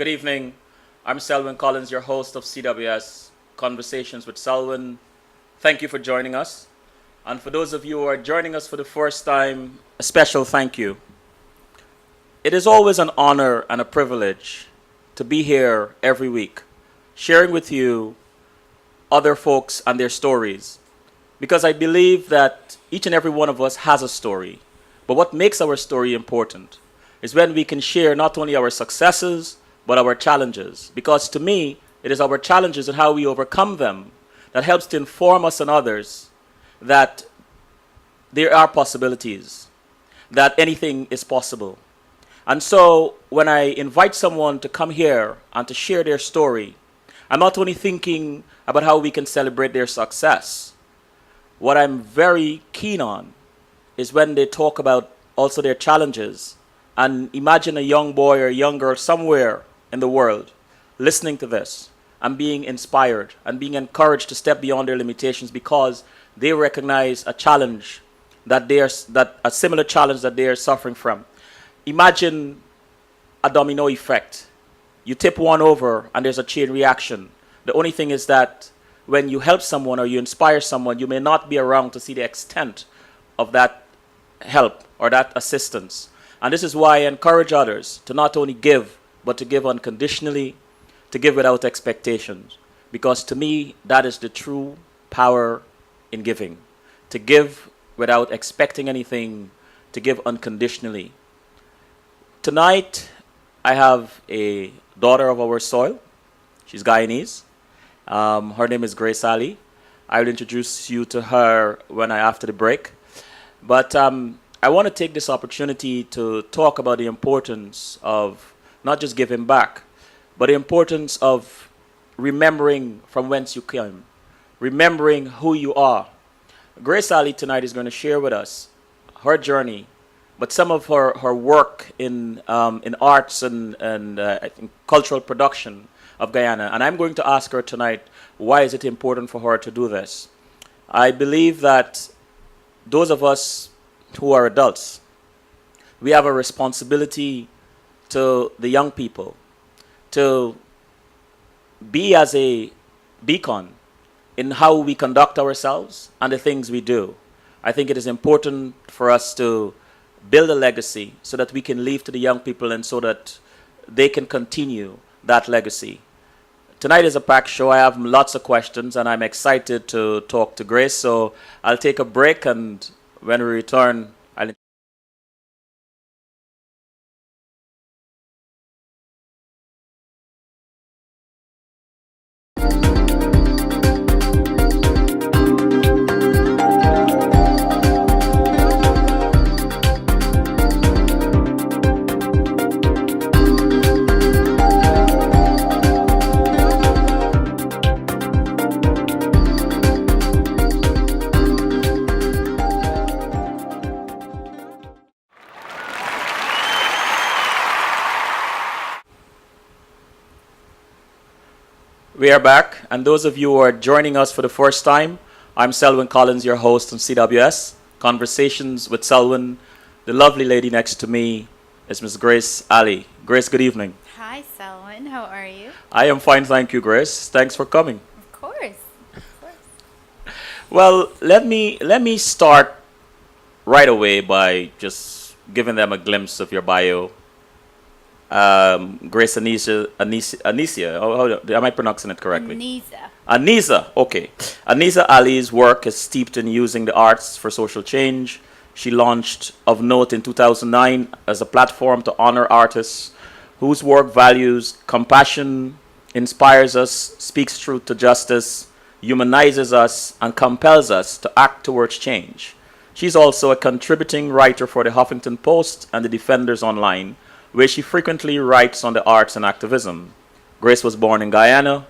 Good evening. I'm Selwyn Collins, your host of CWS Conversations with Selwyn. Thank you for joining us. And for those of you who are joining us for the first time, a special thank you. It is always an honor and a privilege to be here every week, sharing with you other folks and their stories. Because I believe that each and every one of us has a story. But what makes our story important is when we can share not only our successes, but our challenges. Because to me, it is our challenges and how we overcome them that helps to inform us and others that there are possibilities, that anything is possible. And so when I invite someone to come here and to share their story, I'm not only thinking about how we can celebrate their success. What I'm very keen on is when they talk about also their challenges. And imagine a young boy or a young girl somewhere in the world listening to this and being inspired and being encouraged to step beyond their limitations because they recognize a challenge that a similar challenge that they are suffering from. Imagine a domino effect. You tip one over and there's a chain reaction. The only thing is that when you help someone or you inspire someone, you may not be around to see the extent of that help or that assistance. And this is why I encourage others to not only give, but to give unconditionally, to give without expectations. Because to me, that is the true power in giving. To give without expecting anything, to give unconditionally. Tonight, I have a daughter of our soil. She's Guyanese. Her name is Grace Ali. I will introduce you to her after the break. But I want to take this opportunity to talk about the importance of not just giving back, but the importance of remembering from whence you came, remembering who you are. Grace Ali tonight is going to share with us her journey, but some of her work in arts and I think cultural production of Guyana. And I'm going to ask her tonight, why is it important for her to do this? I believe that those of us who are adults, we have a responsibility to the young people to be as a beacon in how we conduct ourselves and the things we do. I think it is important for us to build a legacy so that we can leave to the young people and so that they can continue that legacy. Tonight is a packed show. I have lots of questions and I'm excited to talk to Grace. So I'll take a break, and when we return, I'll We are back, and those of you who are joining us for the first time, I'm Selwyn Collins, your host on CWS, Conversations with Selwyn. The lovely lady next to me is Ms. Grace Ali. Grace, good evening. Hi, Selwyn. How are you? I am fine, thank you, Grace. Thanks for coming. Of course. Of course. Well, let me start right away by just giving them a glimpse of your bio. Grace Anicia, am I pronouncing it correctly? Aniza, okay. Aniza Ali's work is steeped in using the arts for social change. She launched Of Note in 2009 as a platform to honor artists whose work values compassion, inspires us, speaks truth to justice, humanizes us, and compels us to act towards change. She's also a contributing writer for the Huffington Post and the Defenders Online, where she frequently writes on the arts and activism. Grace was born in Guyana,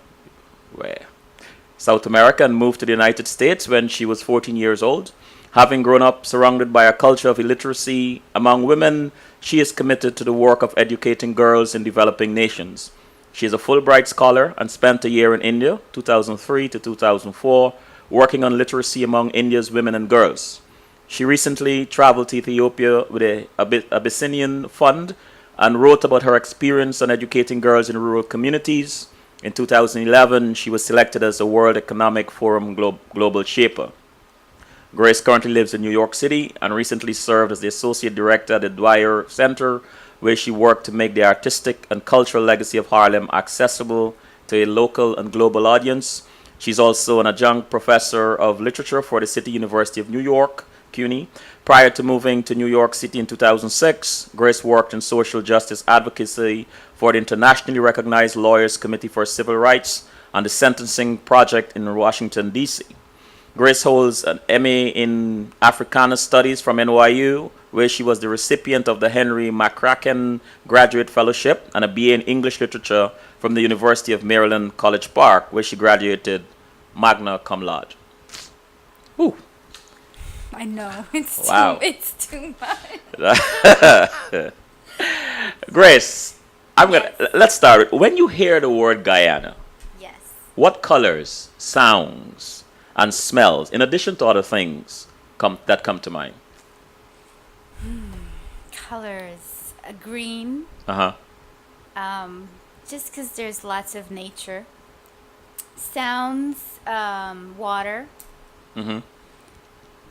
South America, and moved to the United States when she was 14 years old. Having grown up surrounded by a culture of illiteracy among women, she is committed to the work of educating girls in developing nations. She is a Fulbright scholar and spent a year in India, 2003 to 2004, working on literacy among India's women and girls. She recently traveled to Ethiopia with a Abyssinian fund and wrote about her experience on educating girls in rural communities. In 2011, she was selected as the World Economic Forum Global Shaper. Grace currently lives in New York City and recently served as the Associate Director at the Dwyer Center, where she worked to make the artistic and cultural legacy of Harlem accessible to a local and global audience. She's also an adjunct professor of literature for the City University of New York, CUNY. Prior to moving to New York City in 2006, Grace worked in social justice advocacy for the internationally recognized Lawyers Committee for Civil Rights and the Sentencing Project in Washington, D.C. Grace holds an MA in Africana Studies from NYU, where she was the recipient of the Henry McCracken Graduate Fellowship, and a BA in English Literature from the University of Maryland, College Park, where she graduated magna cum laude. Ooh. I know it's Wow. it's too much. Grace, let's start. When you hear the word Guyana, Yes. what colors, sounds, and smells, in addition to other things, that come to mind? Colors, green. Uh-huh. Just because there's lots of nature. Sounds, water. Mm-hmm.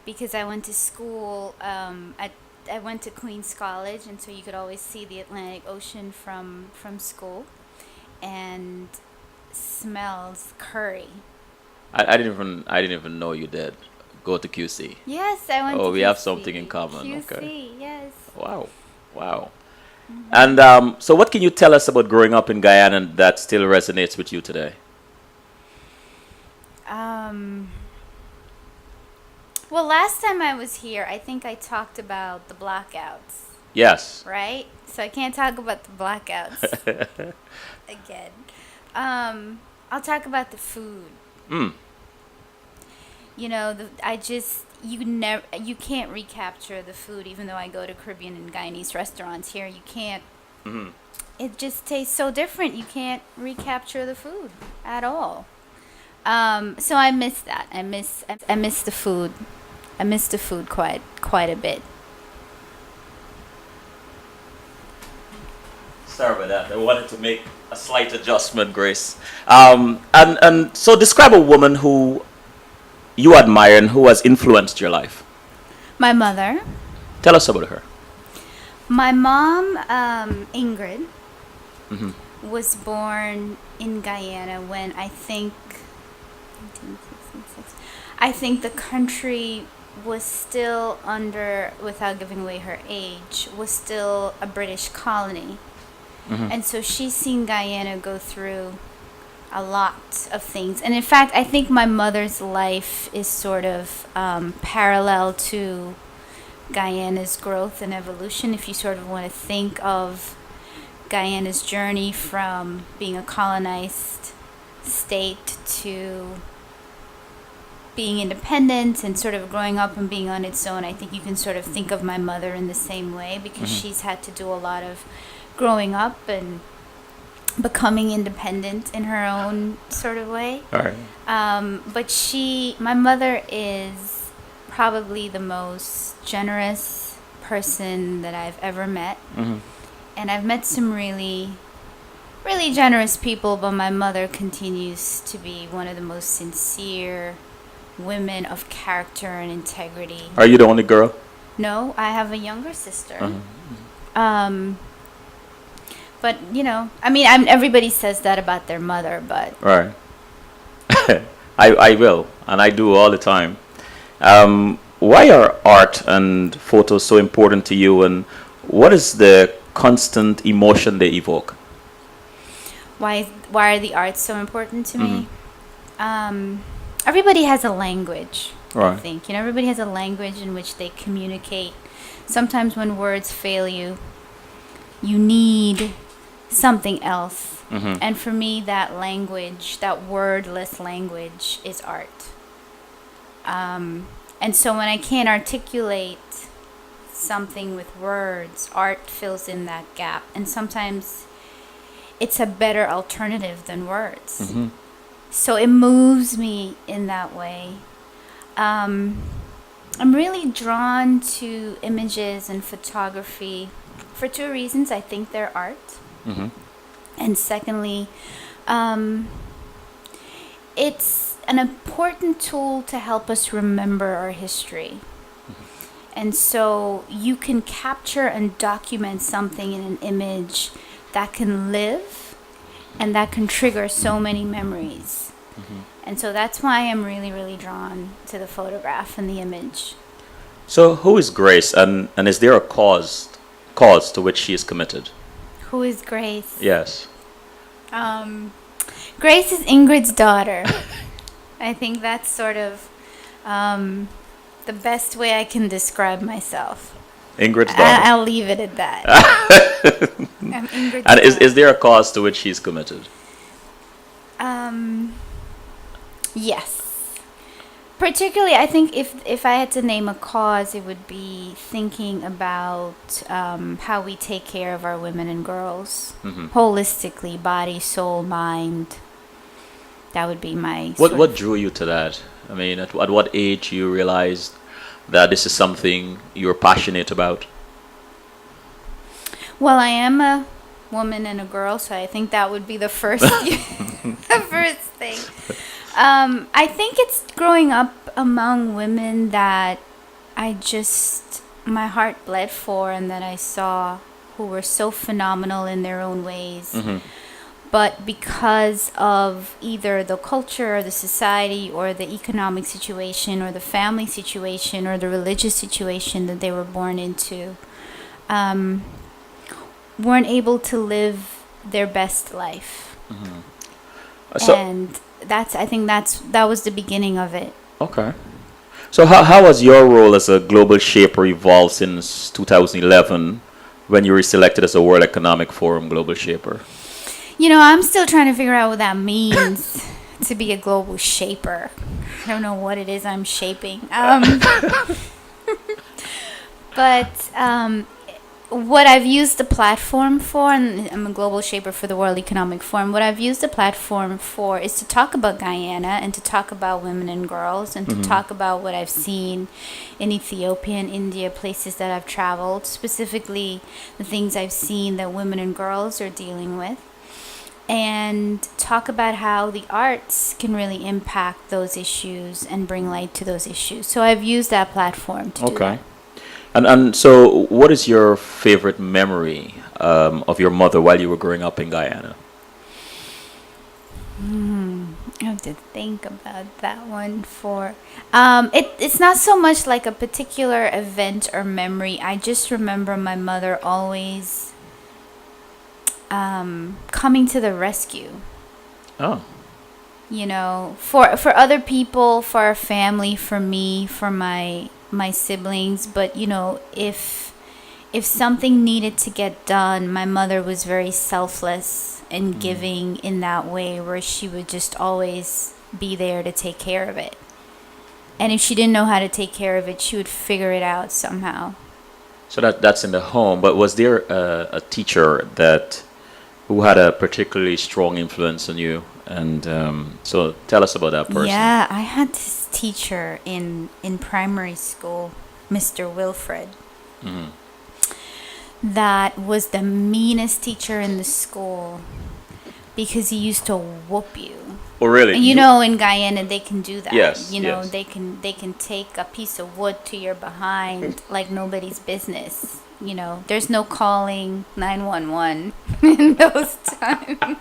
Because I went to school. I went to Queens College, and so you could always see the Atlantic Ocean from school. And smells, curry. I didn't even know you did go to QC. Yes, I went. Oh, to we have QC. something in common. QC, Okay. yes. Wow. Wow. And so what can you tell us about growing up in Guyana that still resonates with you today? Well, last time I was here, I think I talked about the blackouts, Yes. right? So I can't talk about the blackouts again. I'll talk about the food. Mm. You know, you can't recapture the food, even though I go to Caribbean and Guyanese restaurants here. You can't. Mm-hmm. It just tastes so different. You can't recapture the food at all. So I miss that. I miss the food. I miss the food quite a bit. Sorry about that. I wanted to make a slight adjustment, Grace. And so describe a woman who you admire and who has influenced your life. My mother. Tell us about her. My mom, Ingrid, Mm-hmm. was born in Guyana when I think the country was still under, without giving away her age, was still a British colony. Mm-hmm. And so she's seen Guyana go through a lot of things. And in fact, I think my mother's life is sort of parallel to Guyana's growth and evolution. If you sort of want to think of Guyana's journey from being a colonized state to being independent and sort of growing up and being on its own, I think you can sort of think of my mother in the same way, because she's had to do a lot of growing up and becoming independent in her own sort of way. All right. But my mother is probably the most generous person that I've ever met. Mm-hmm. And I've met some really, really generous people, but my mother continues to be one of the most sincere women of character and integrity. Are you the only girl? No, I have a younger sister. Uh-huh. But, you know, I mean, everybody says that about their mother, but All right. I will, and I do all the time. Why are art and photos so important to you, and what is the constant emotion they evoke? why are the arts so important to me? Everybody has a language, I Right. think. You know, everybody has a language in which they communicate. Sometimes when words fail you, you need something else. Mm-hmm. And for me, that language, that wordless language, is art. And so when I can't articulate something with words, art fills in that gap. And sometimes it's a better alternative than words. Mm-hmm. So it moves me in that way. I'm really drawn to images and photography For two reasons. I think they're art. Mm-hmm. And secondly, um, it's an important tool to help us remember our history. And so you can capture and document something in an image that can live and that can trigger so many memories. And so that's why I'm really, really drawn to the photograph and the image. So, who is Grace, and is there a cause to which she is committed? Who is Grace? Yes. Grace is Ingrid's daughter. I think that's sort of the best way I can describe myself. Ingrid's daughter. I'll leave it at that. I'm Ingrid's And daughter. is there a cause to which she is committed? Yes. Particularly, I think if I had to name a cause, it would be thinking about how we take care of our women and girls holistically, body, soul, mind. That would be my. What drew you to that? I mean, at what age you realized that this is something you're passionate about? Well, I am a woman and a girl, so I think that would be the first the first thing. I think it's growing up among women that my heart bled for and that I saw who were so phenomenal in their own ways. But because of either the culture or the society or the economic situation or the family situation or the religious situation that they were born into, weren't able to live their best life. So, And I think that was the beginning of it. okay. So how has your role as a global shaper evolved since 2011 when you were selected as a World Economic Forum Global Shaper? You know, I'm still trying to figure out what that means to be a global shaper. I don't know what it is I'm shaping. But what I've used the platform for, and I'm a global shaper for the World Economic Forum, what I've used the platform for is to talk about Guyana and to talk about women and girls and to talk about what I've seen in Ethiopia and India, places that I've traveled, specifically the things I've seen that women and girls are dealing with, and talk about how the arts can really impact those issues and bring light to those issues. So I've used that platform to do that. And so, what is your favorite memory of your mother while you were growing up in Guyana? I have to think about that one for it's not so much like a particular event or memory. I just remember my mother always coming to the rescue. Oh, You know, for other people, for our family, for me, for my siblings, but you know, if something needed to get done, my mother was very selfless and giving in that way, where she would just always be there to take care of it. And if she didn't know how to take care of it, she would figure it out somehow. so that's in the home. But was there a teacher who had a particularly strong influence on you? And so, tell us about that person. Yeah, I had this teacher in primary school, Mr. Wilfred. That was the meanest teacher in the school because he used to whoop you. Oh, really? And you know, in Guyana, they can do that. Yes, You know, yes. they can take a piece of wood to your behind like nobody's business. You know, there's no calling 911 in those times.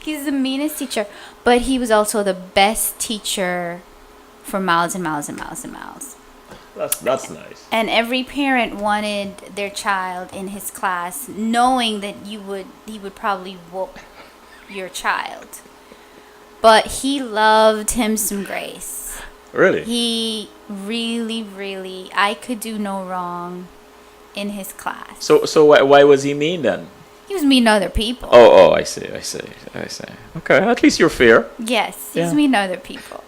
He's the meanest teacher, but he was also the best teacher for miles and miles and miles and miles. That's nice. And every parent wanted their child in his class, knowing that he would probably whoop your child. But he loved him some Grace. Really? He really, really, I could do no wrong in his class. So why was he mean then? He was mean to other people. Oh, I see. Okay, at least you're fair. Yes, Yeah. he's mean to other people.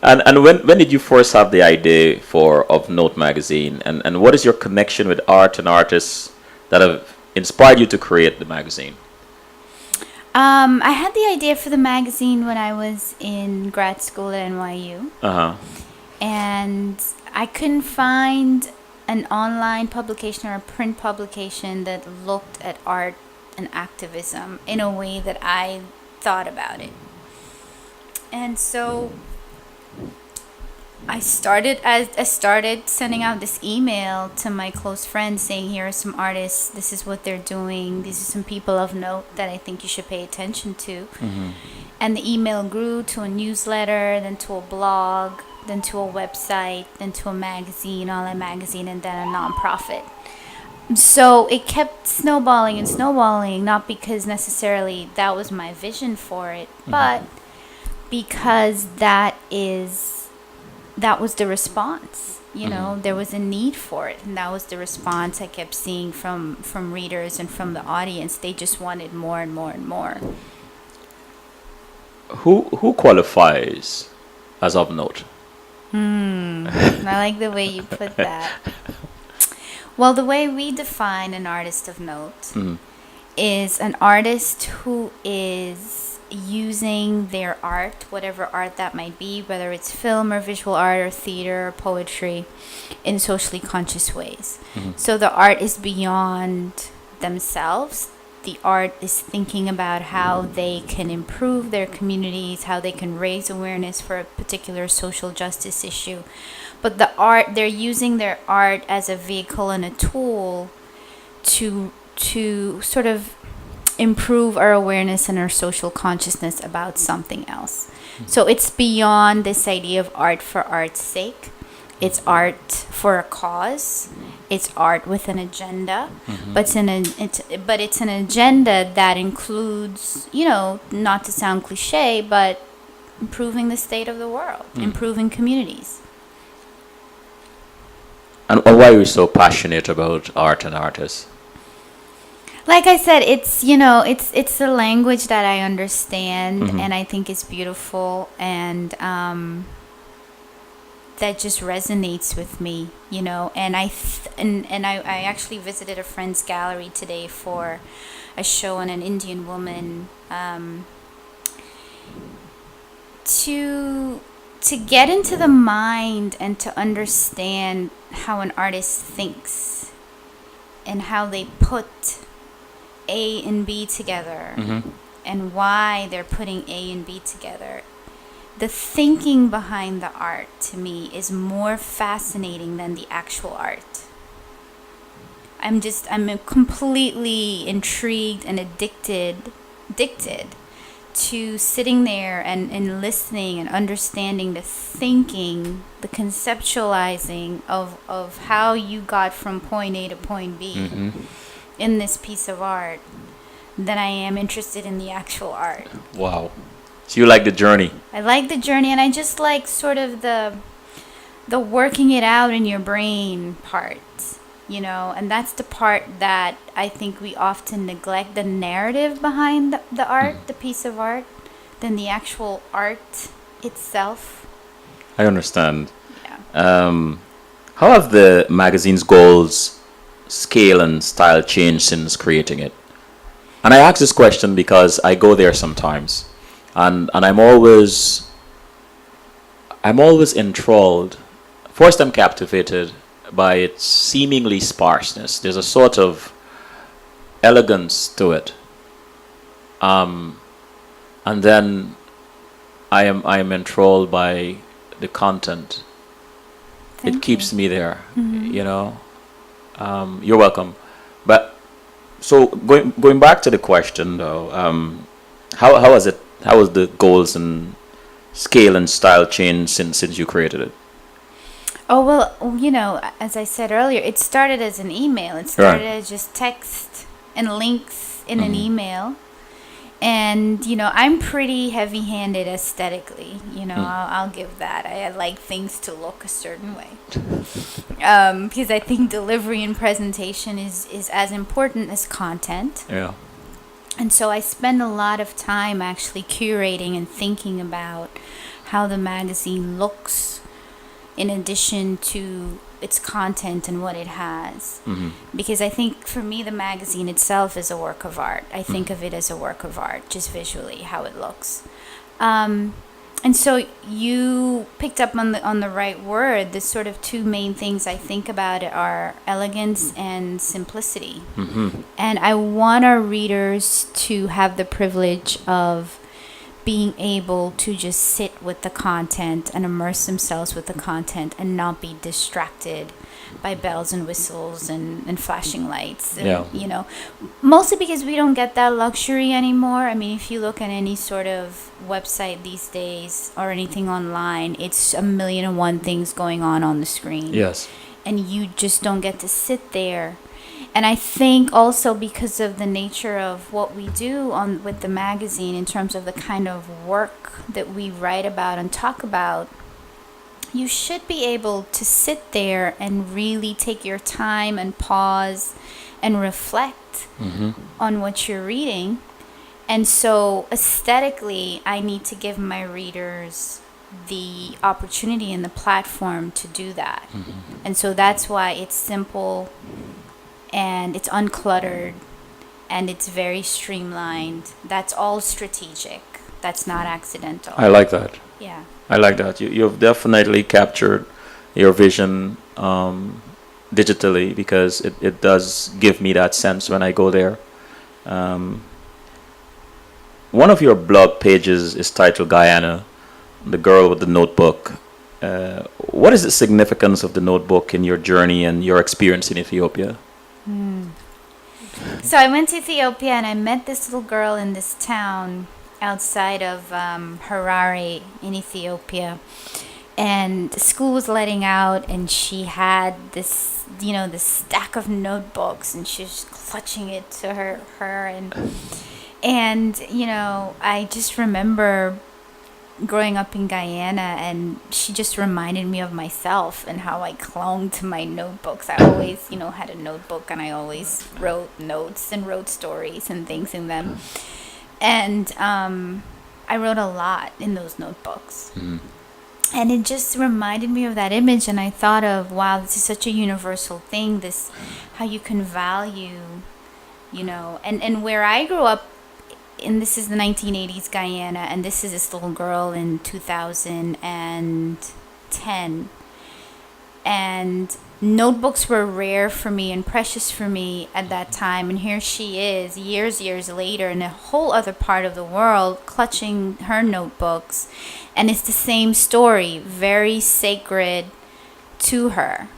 And when did you first have the idea of Note magazine? And what is your connection with art and artists that have inspired you to create the magazine? I had the idea for the magazine when I was in grad school at NYU. Uh-huh. And I couldn't find an online publication or a print publication that looked at art and activism in a way that I thought about it. And so I started sending out this email to my close friends saying, here are some artists, this is what they're doing, these are some people of note that I think you should pay attention to. And the email grew to a newsletter, then to a blog, then to a website, then to a magazine, online magazine, and then a nonprofit. So it kept snowballing and snowballing, not because necessarily that was my vision for it, but because that was the response. You know, there was a need for it, and that was the response I kept seeing from readers and from the audience. They just wanted more and more and more. Who qualifies as of note? I like the way you put that. Well, the way we define an artist of note is an artist who is using their art, whatever art that might be, whether it's film or visual art or theater or poetry, in socially conscious ways. So the art is beyond themselves. The art is thinking about how they can improve their communities, how they can raise awareness for a particular social justice issue. But the art, they're using their art as a vehicle and a tool to sort of improve our awareness and our social consciousness about something else. So it's beyond this idea of art for art's sake. It's art for a cause. It's art with an agenda, but it's an agenda that includes, you know, not to sound cliche, but improving the state of the world, improving communities. And why are you so passionate about art and artists? Like I said, it's, you know, it's a language that I understand and I think is beautiful, and that just resonates with me, you know. And I actually visited a friend's gallery today for a show on an Indian woman, to get into the mind and to understand how an artist thinks and how they put A and B together and why they're putting A and B together. The thinking behind the art, to me, is more fascinating than the actual art. I'm completely intrigued and addicted to sitting there and listening and understanding the thinking, the conceptualizing of how you got from point A to point B in this piece of art than I am interested in the actual art. Wow. So you like the journey? I like the journey, and I just like sort of the working it out in your brain part, you know, and that's the part that I think we often neglect, the narrative behind the art, the piece of art, than the actual art itself. I understand. Yeah. How have the magazine's goals, scale, and style changed since creating it? And I ask this question because I go there sometimes. And I'm always enthralled. First, I'm captivated by its seemingly sparseness. There's a sort of elegance to it. And then I am enthralled by the content. Thank it keeps you. me there, you know. You're welcome. But so going back to the question though, how was it? How was the goals and scale and style changed since you created it? Oh, well, you know, as I said earlier, it started as an email. It started as just text and links in an email. And, you know, I'm pretty heavy-handed aesthetically. You know, I'll give that. I like things to look a certain way. Because I think delivery and presentation is as important as content. Yeah. And so I spend a lot of time actually curating and thinking about how the magazine looks in addition to its content and what it has. Because I think for me the magazine itself is a work of art. I think of it as a work of art, just visually, how it looks. And And so you picked up on the right word. The sort of two main things I think about it are elegance and simplicity. And I want our readers to have the privilege of being able to just sit with the content and immerse themselves with the content and not be distracted by bells and whistles and flashing lights. And, Yeah. you know, mostly because we don't get that luxury anymore. I mean, if you look at any sort of website these days or anything online, it's a million and one things going on the screen. Yes. And you just don't get to sit there. And I think also because of the nature of what we do on with the magazine in terms of the kind of work that we write about and talk about, you should be able to sit there and really take your time and pause and reflect on what you're reading. And so aesthetically, I need to give my readers the opportunity and the platform to do that. And so that's why it's simple and it's uncluttered and it's very streamlined. That's all strategic. That's not accidental. I like that. Yeah. I like that. You've definitely captured your vision digitally, because it does give me that sense when I go there. One of your blog pages is titled Guyana, the girl with the notebook. What is the significance of the notebook in your journey and your experience in Ethiopia? So I went to Ethiopia and I met this little girl in this town outside of Harare in Ethiopia. And school was letting out and she had this, this stack of notebooks and she was clutching it to her and I just remember growing up in Guyana, and she just reminded me of myself and how I clung to my notebooks. I always, had a notebook and I always wrote notes and wrote stories and things in them. And I wrote a lot in those notebooks. And it just reminded me of that image, and I thought of, wow, this is such a universal thing, this, how you can value, and where I grew up, and this is the 1980s Guyana, and this is this little girl in 2010. And notebooks were rare for me and precious for me at that time. And here she is, years later, in a whole other part of the world, clutching her notebooks. And it's the same story, very sacred to her.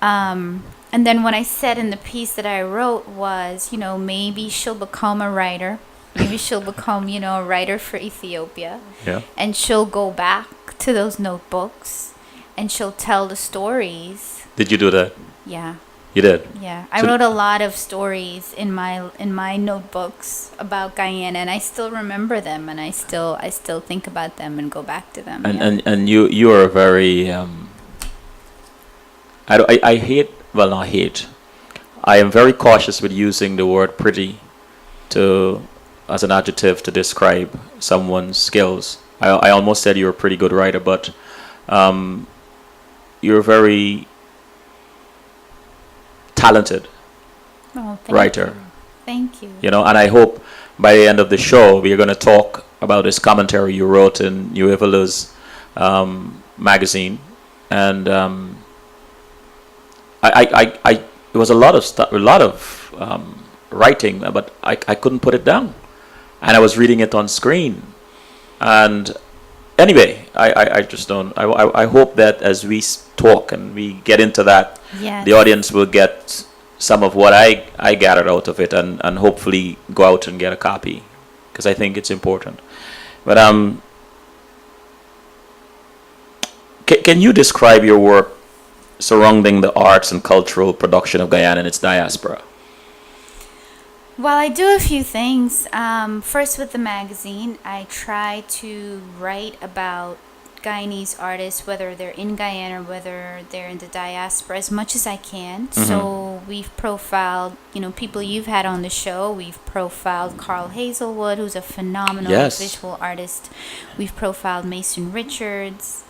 And then what I said in the piece that I wrote was, maybe she'll become a writer. Maybe she'll become, a writer for Ethiopia. Yeah. And she'll go back to those notebooks and she'll tell the stories. Did you do that? Yeah. You did? Yeah. I wrote a lot of stories in my notebooks about Guyana, and I still remember them, and I still think about them and go back to them. And you are very I hate, well, not hate. I am very cautious with using the word pretty as an adjective to describe someone's skills. I almost said you're a pretty good writer, but you're very talented writer. Thank you. And I hope by the end of the show we are going to talk about this commentary you wrote in New Evolu's magazine, and it was a lot of writing, but I couldn't put it down, and I was reading it on screen. And anyway, I just don't. I hope that as we talk and we get into that, Yes. the audience will get some of what I gathered out of it, and hopefully go out and get a copy, because I think it's important. But can you describe your work surrounding the arts and cultural production of Guyana and its diaspora? Well, I do a few things. First, with the magazine, I try to write about Guyanese artists, whether they're in Guyana or whether they're in the diaspora, as much as I can. So we've profiled, people you've had on the show. We've profiled Carl Hazelwood, who's a phenomenal visual artist. We've profiled Mason Richards,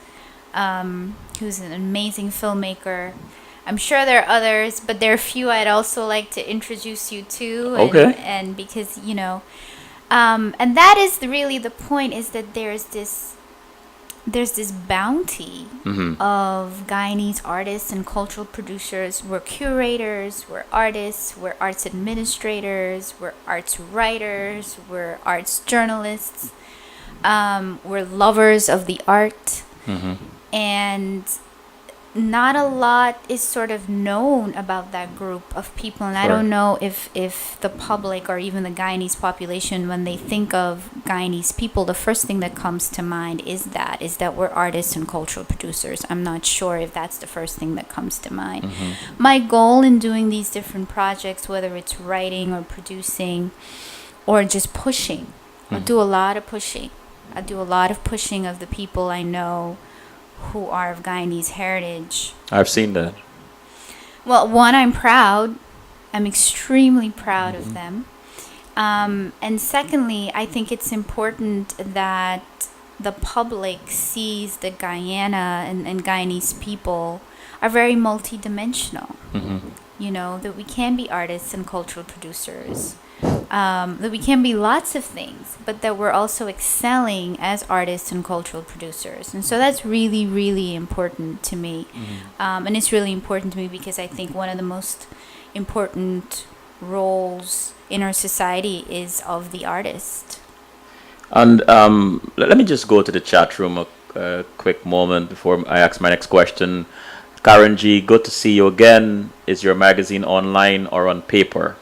who's an amazing filmmaker. I'm sure there are others, but there are a few I'd also like to introduce you to. Okay. And because, and that is really the point, is that there's this there's this bounty of Guyanese artists and cultural producers. We're curators, we're artists, we're arts administrators, we're arts writers, we're arts journalists, we're lovers of the art. And not a lot is sort of known about that group of people, and I don't know if the public or even the Guyanese population, when they think of Guyanese people, the first thing that comes to mind is that we're artists and cultural producers. I'm not sure if that's the first thing that comes to mind. My goal in doing these different projects, whether it's writing or producing or just pushing, I do a lot of pushing. I do a lot of pushing of the people I know who are of Guyanese heritage. I've seen that. Well, one, I'm proud. I'm extremely proud of them. And secondly, I think it's important that the public sees that Guyana and Guyanese people are very multidimensional. You know, that we can be artists and cultural producers. That we can be lots of things, but that we're also excelling as artists and cultural producers. And so that's really, really important to me. And it's really important to me because I think one of the most important roles in our society is of the artist. And let me just go to the chat room a quick moment before I ask my next question. Karen G, good to see you again. Is your magazine online or on paper?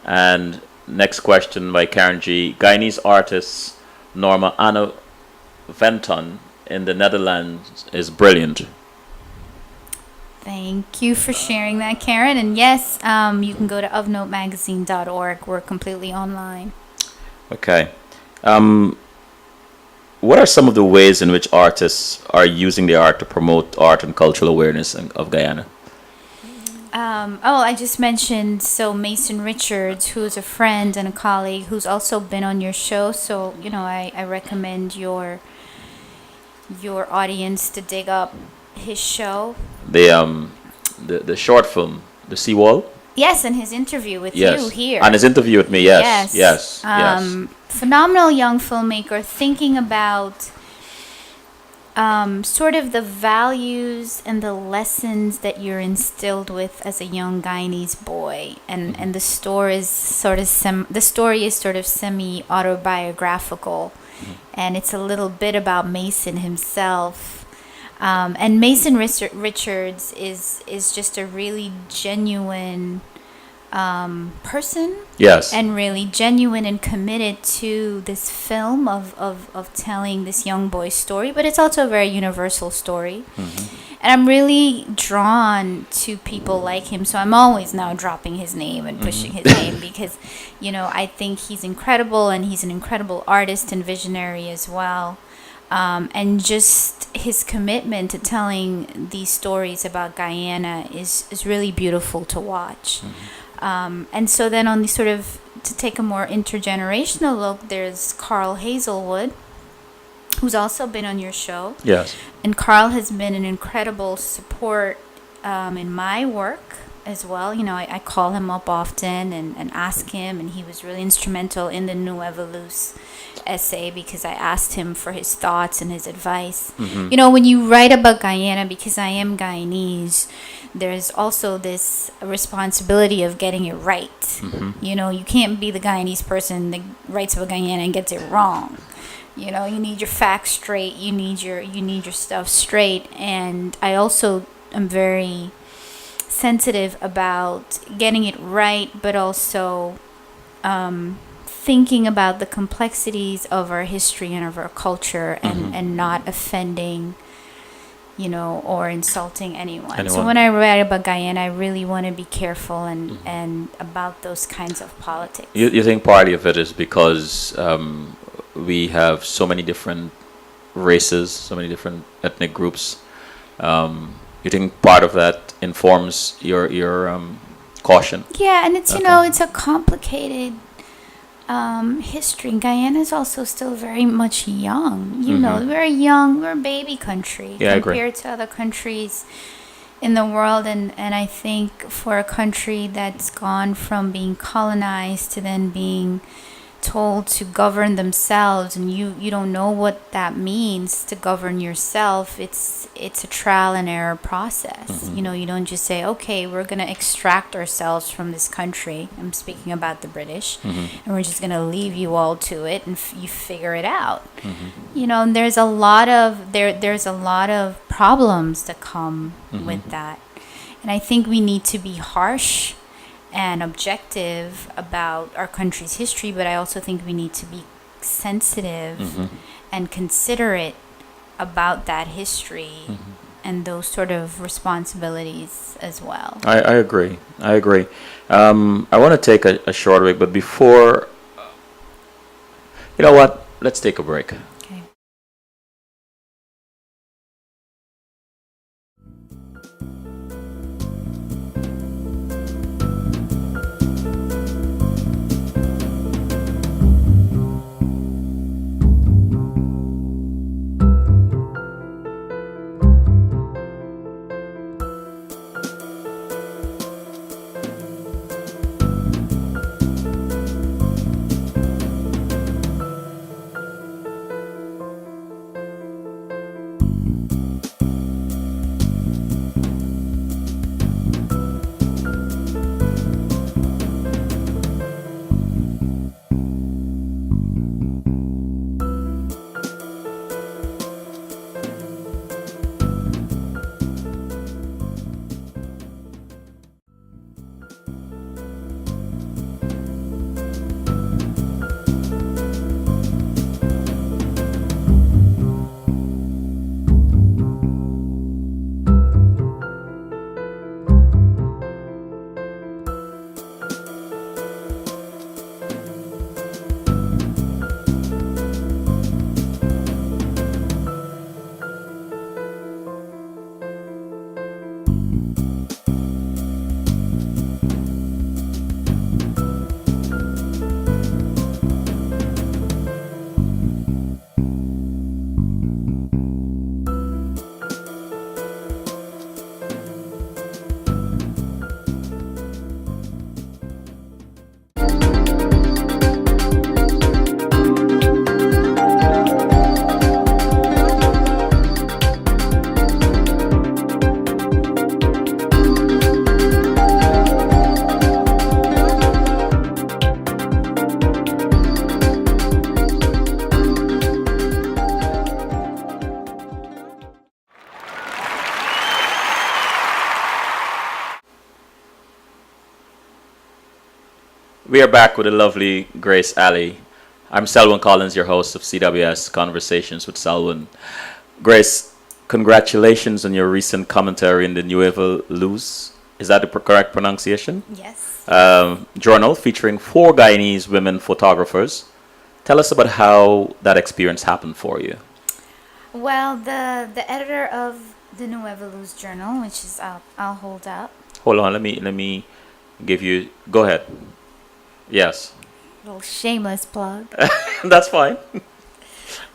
And next question by Karen G. Guyanese artist Norma Anna Venton in the Netherlands is brilliant. Thank you for sharing that, Karen. And yes, you can go to ofnotemagazine.org. We're completely online. Okay. What are some of the ways in which artists are using the art to promote art and cultural awareness of Guyana? I just mentioned Mason Richards, who's a friend and a colleague who's also been on your show. So, you know, I recommend your audience to dig up his show. The short film, The Seawall? Yes, and his interview with you here. And his interview with me, yes. Phenomenal young filmmaker thinking about sort of the values and the lessons that you're instilled with as a young Guyanese boy, and the story is sort of semi autobiographical, and it's a little bit about Mason himself, and Mason Richards is just a really genuine person, and really genuine and committed to this film of telling this young boy's story, but it's also a very universal story. And I'm really drawn to people like him, so I'm always now dropping his name and pushing his name because, you know, I think he's incredible, and he's an incredible artist and visionary as well. And just his commitment to telling these stories about Guyana is really beautiful to watch. And so then on the sort of, to take a more intergenerational look, there's Carl Hazelwood, who's also been on your show. Yes. And Carl has been an incredible support in my work as well. You know, I call him up often and ask him, and he was really instrumental in the Nueva Luz essay because I asked him for his thoughts and his advice. You know, when you write about Guyana, because I am Guyanese, there's also this responsibility of getting it right. You know, you can't be the Guyanese person that writes about Guyana and gets it wrong. You know, you need your facts straight. You need your stuff straight. And I also am very sensitive about getting it right, but also thinking about the complexities of our history and of our culture, and not offending, you know, or insulting anyone. So when I write about Guyana, I really want to be careful and about those kinds of politics. You think part of it is because we have so many different races, so many different ethnic groups. You think part of that informs your caution? Yeah, and it's, you know, it's a complicated history. Guyana is also still very much young. You know, very young. We're a baby country compared to other countries in the world. And I think for a country that's gone from being colonized to then being told to govern themselves, and you don't know what that means to govern yourself. It's a trial and error process. You don't just say, okay, we're going to extract ourselves from this country. I'm speaking about the British, and we're just going to leave you all to it, and you figure it out. And there's a lot of there's a lot of problems that come with that, and I think we need to be harsh and objective about our country's history, but I also think we need to be sensitive and considerate about that history and those sort of responsibilities as well. I agree. I agree. I want to take a short break, but before, you know what? Let's take a break. Okay. We are back with the lovely Grace Alley. I'm Selwyn Collins, your host of CWS Conversations with Selwyn. Grace, congratulations on your recent commentary in the Nueva Luz. Is that the correct pronunciation? Yes. Journal featuring 4 Guyanese women photographers. Tell us about how that experience happened for you. Well, the editor of the Nueva Luz Journal, which is I'll hold up. Hold on, let me give you. Go ahead. Yes. Little shameless plug. That's fine.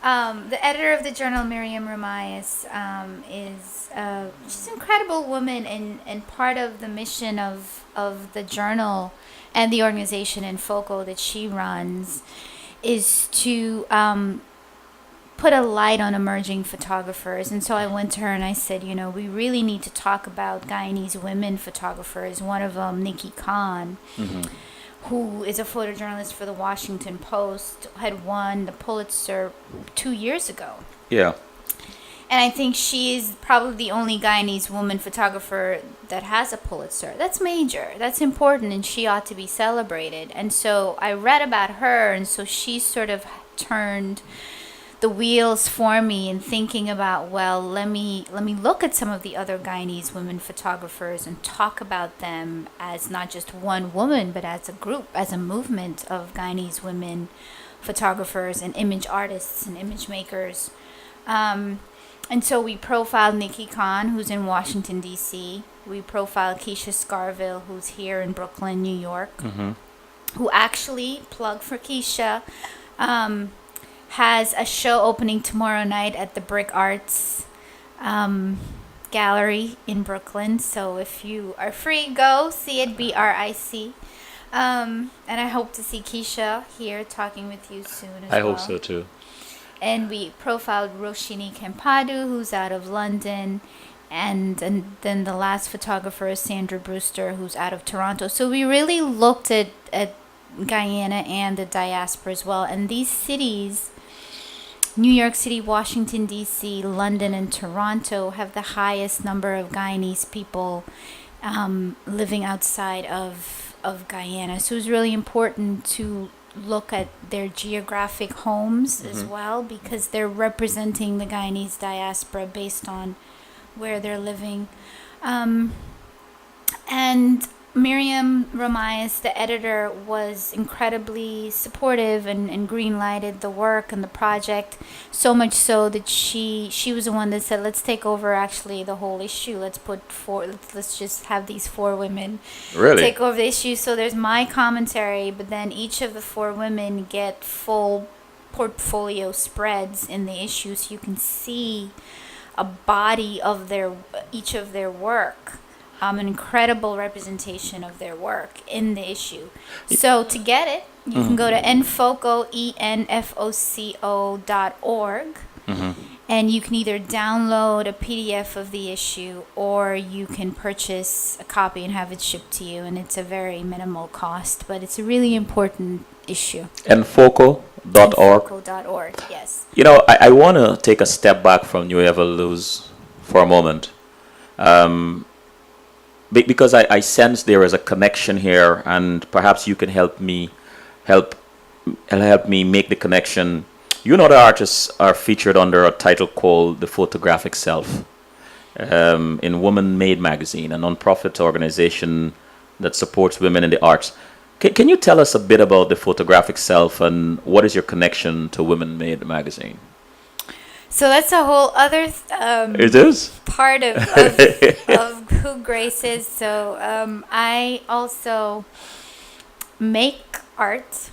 The editor of the journal, Miriam Ramayes, is she's an incredible woman, and part of the mission of the journal and the organization Enfoco that she runs is to put a light on emerging photographers. And so I went to her and I said, we really need to talk about Guyanese women photographers. One of them, Nikki Khan, who is a photojournalist for the Washington Post, had won the Pulitzer 2 years ago. Yeah. And I think she is probably the only Guyanese woman photographer that has a Pulitzer. That's major. That's important, and she ought to be celebrated. And so I read about her, and so she sort of turned the wheels for me in thinking about, well, let me look at some of the other Guyanese women photographers and talk about them as not just one woman, but as a group, as a movement of Guyanese women photographers and image artists and image makers. And so we profiled Nikki Khan, who's in Washington, D.C. We profiled Keisha Scarville, who's here in Brooklyn, New York, who actually, plug for Keisha, has a show opening tomorrow night at the Brick Arts Gallery in Brooklyn. So if you are free, go see it, BRIC. And I hope to see Keisha here talking with you soon as I well. hope so too. And we profiled Roshini Kempadu, who's out of London, and then the last photographer is Sandra Brewster, who's out of Toronto. So we really looked at Guyana and the diaspora as well. And these cities, New York City, Washington, D.C., London, and Toronto, have the highest number of Guyanese people living outside of Guyana. So it was really important to look at their geographic homes as well, because they're representing the Guyanese diaspora based on where they're living. And Miriam Ramias, the editor, was incredibly supportive and green lighted the work and the project, so much so that she was the one that said, let's take over actually the whole issue. Let's just have these four women Really? take over the issue. So there's my commentary, but then each of the four women get full portfolio spreads in the issue, so you can see a body of each of their work, an incredible representation of their work in the issue. So to get it, you can go to enfoco, enfoco.org, and you can either download a PDF of the issue, or you can purchase a copy and have it shipped to you, and it's a very minimal cost, but it's a really important issue. Enfoco.org. Enfoco.org, yes. You know, I want to take a step back from Nueva Luz for a moment. Because I sense there is a connection here, and perhaps you can help me make the connection. You and other artists are featured under a title called The Photographic Self in Woman Made magazine, a nonprofit organization that supports women in the arts. Can you tell us a bit about The Photographic Self, and what is your connection to Women Made magazine? So that's a whole other It is? part of who Grace is. So I also make art,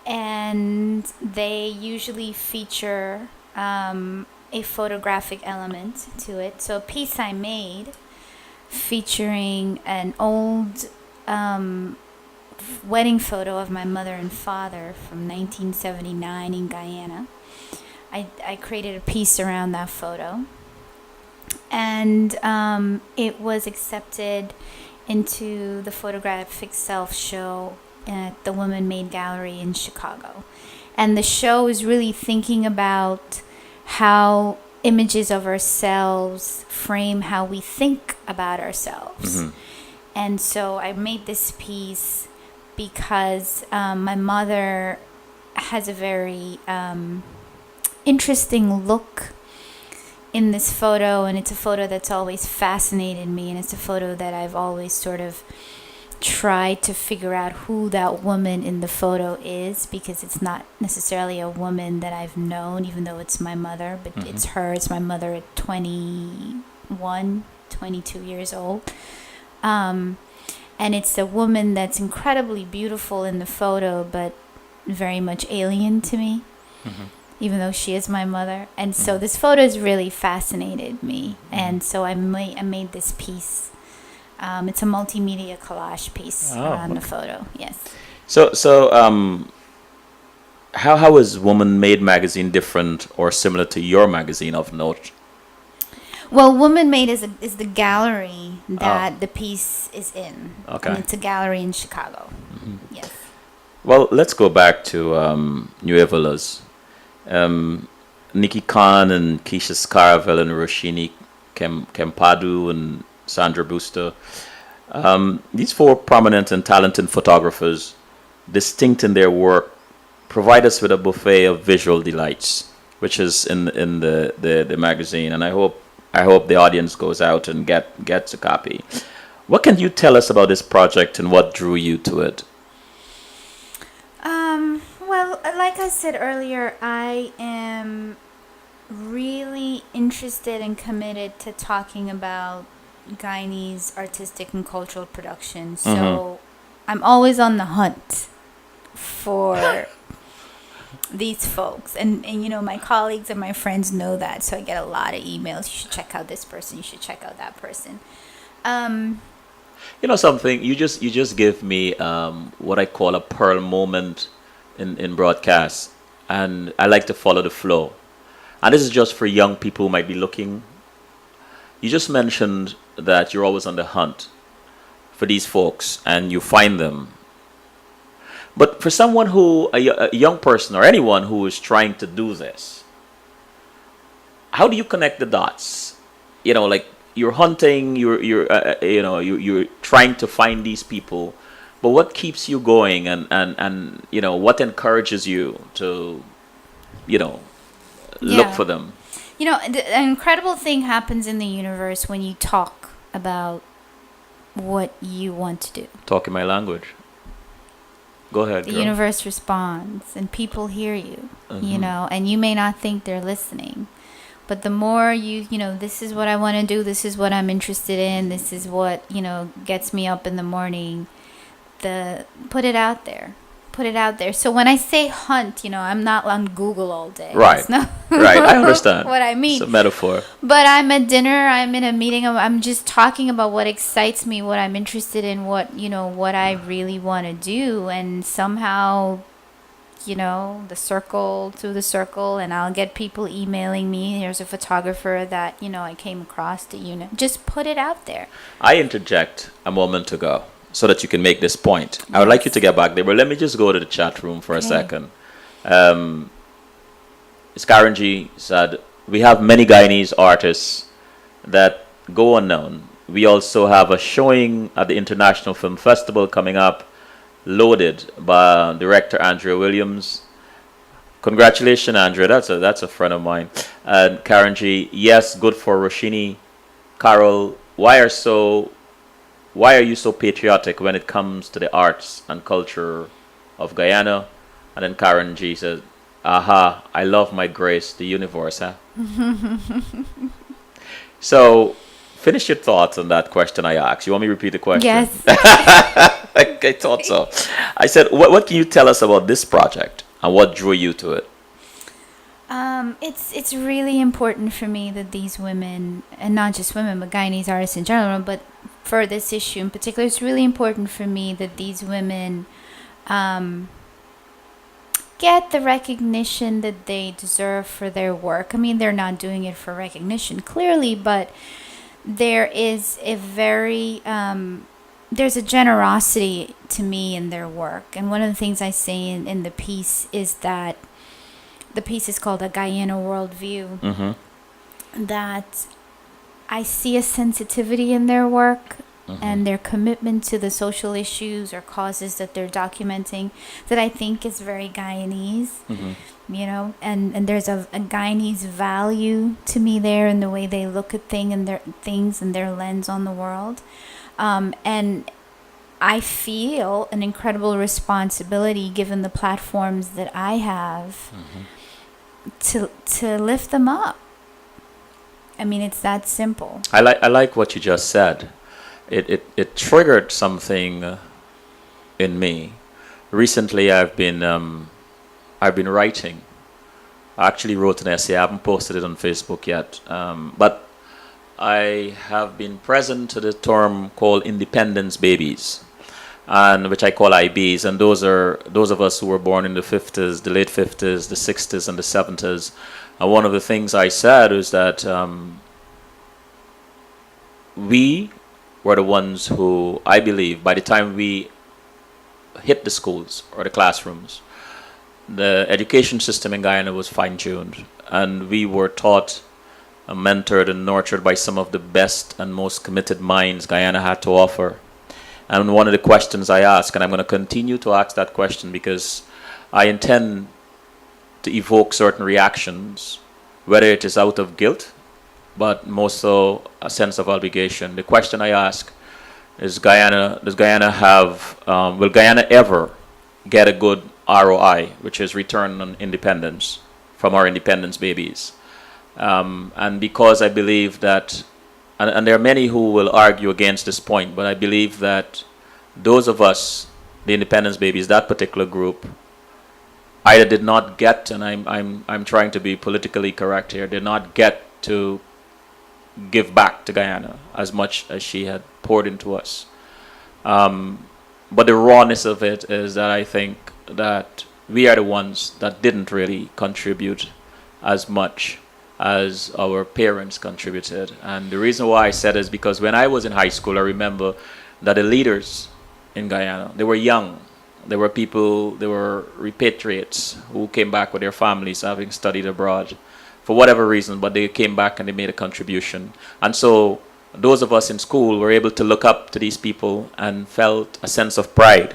and they usually feature a photographic element to it. So a piece I made featuring an old wedding photo of my mother and father from 1979 in Guyana. I created a piece around that photo, and it was accepted into the Photographic Self show at the Woman Made Gallery in Chicago. And the show is really thinking about how images of ourselves frame how we think about ourselves. And so I made this piece because my mother has a very interesting look in this photo, and it's a photo that's always fascinated me, and it's a photo that I've always sort of tried to figure out who that woman in the photo is, because it's not necessarily a woman that I've known, even though it's my mother, but it's her. It's my mother at 21, 22 years old. And it's a woman that's incredibly beautiful in the photo, but very much alien to me, even though she is my mother. And so this photo has really fascinated me. And so I made this piece. It's a multimedia collage piece on the photo. Yes. So how is Woman Made magazine different or similar to your magazine of note? Well, Woman Made is the gallery that the piece is in. Okay. And it's a gallery in Chicago. Yes. Well, let's go back to Nueva Luz. Nikki Khan and Keisha Scarvell and Roshini Kempadu and Sandra Brewster. These four prominent and talented photographers, distinct in their work, provide us with a buffet of visual delights, which is in the magazine. And I hope the audience goes out and gets a copy. What can you tell us about this project and what drew you to it? Well, like I said earlier, I am really interested and committed to talking about Guyanese artistic and cultural production. So I'm always on the hunt for these folks. And you know, my colleagues and my friends know that. So I get a lot of emails. You should check out this person. You should check out that person. You know something? You just give me what I call a pearl moment in broadcast, and I like to follow the flow. And this is just for young people who might be looking. You just mentioned that you're always on the hunt for these folks, and you find them. But for someone a young person or anyone who is trying to do this, how do you connect the dots? You know, like you're hunting, you're trying to find these people, but what keeps you going, and what encourages you to, you know, look Yeah. for them? An incredible thing happens in the universe when you talk about what you want to do. Talking my language. Go ahead, The girl. universe responds and people hear you, Mhm. and you may not think they're listening. But the more this is what I want to do, this is what I'm interested in, this is what, gets me up in the morning, put it out there. Put it out there. So when I say hunt, I'm not on Google all day. Right. That's not Right. I understand. what I mean. It's a metaphor. But I'm at dinner, I'm in a meeting, I'm just talking about what excites me, what I'm interested in, what I really want to do. And somehow, through the circle, and I'll get people emailing me. There's a photographer that, I came across that, just put it out there. I interject a moment ago so that you can make this point. I would like you to get back there, but let me just go to the chat room for a Okay. second. Skaranji said, we have many Guyanese artists that go unknown. We also have a showing at the International Film Festival coming up, Loaded, by director Andrea Williams. Congratulations, Andrea. That's a friend of mine. And Karanji, yes, good for Roshini. Carol, why are you so patriotic when it comes to the arts and culture of Guyana? And then Karen G says, aha, I love my grace, the universe, huh? So, finish your thoughts on that question I asked. You want me to repeat the question? Yes. I thought so. I said, what can you tell us about this project and what drew you to it? It's really important for me that these women, and not just women, but Guyanese artists in general, but for this issue in particular, it's really important for me that these women get the recognition that they deserve for their work. I mean, they're not doing it for recognition, clearly, but there is there's a generosity to me in their work. And one of the things I say in the piece is that the piece is called A Guyana Worldview, Mm-hmm. that I see a sensitivity in their work and their commitment to the social issues or causes that they're documenting that I think is very Guyanese, and there's a Guyanese value to me there in the way they look at things and their lens on the world. And I feel an incredible responsibility, given the platforms that I have, to lift them up. I mean, it's that simple. I like what you just said. It triggered something in me. Recently, I've been writing. I actually wrote an essay. I haven't posted it on Facebook yet, but I have been present to the term called independence babies, and which I call IBs, and those of us who were born in the 50s, the late 50s, the 60s, and the 70s. And one of the things I said was that we were the ones who, I believe, by the time we hit the schools or the classrooms, the education system in Guyana was fine-tuned, and we were taught, mentored, and nurtured by some of the best and most committed minds Guyana had to offer. And one of the questions I ask, and I'm going to continue to ask that question because I intend to evoke certain reactions, whether it is out of guilt, but more so a sense of obligation. The question I ask is, will Guyana ever get a good ROI, which is return on independence, from our independence babies? And because I believe that, and there are many who will argue against this point, but I believe that those of us, the independence babies, that particular group, either did not get, and I'm trying to be politically correct here, did not get to give back to Guyana as much as she had poured into us. But the rawness of it is that I think that we are the ones that didn't really contribute as much as our parents contributed. And the reason why I said is because when I was in high school, I remember that the leaders in Guyana, they were young. There were people, they were repatriates who came back with their families having studied abroad for whatever reason, but they came back and they made a contribution. And so those of us in school were able to look up to these people and felt a sense of pride.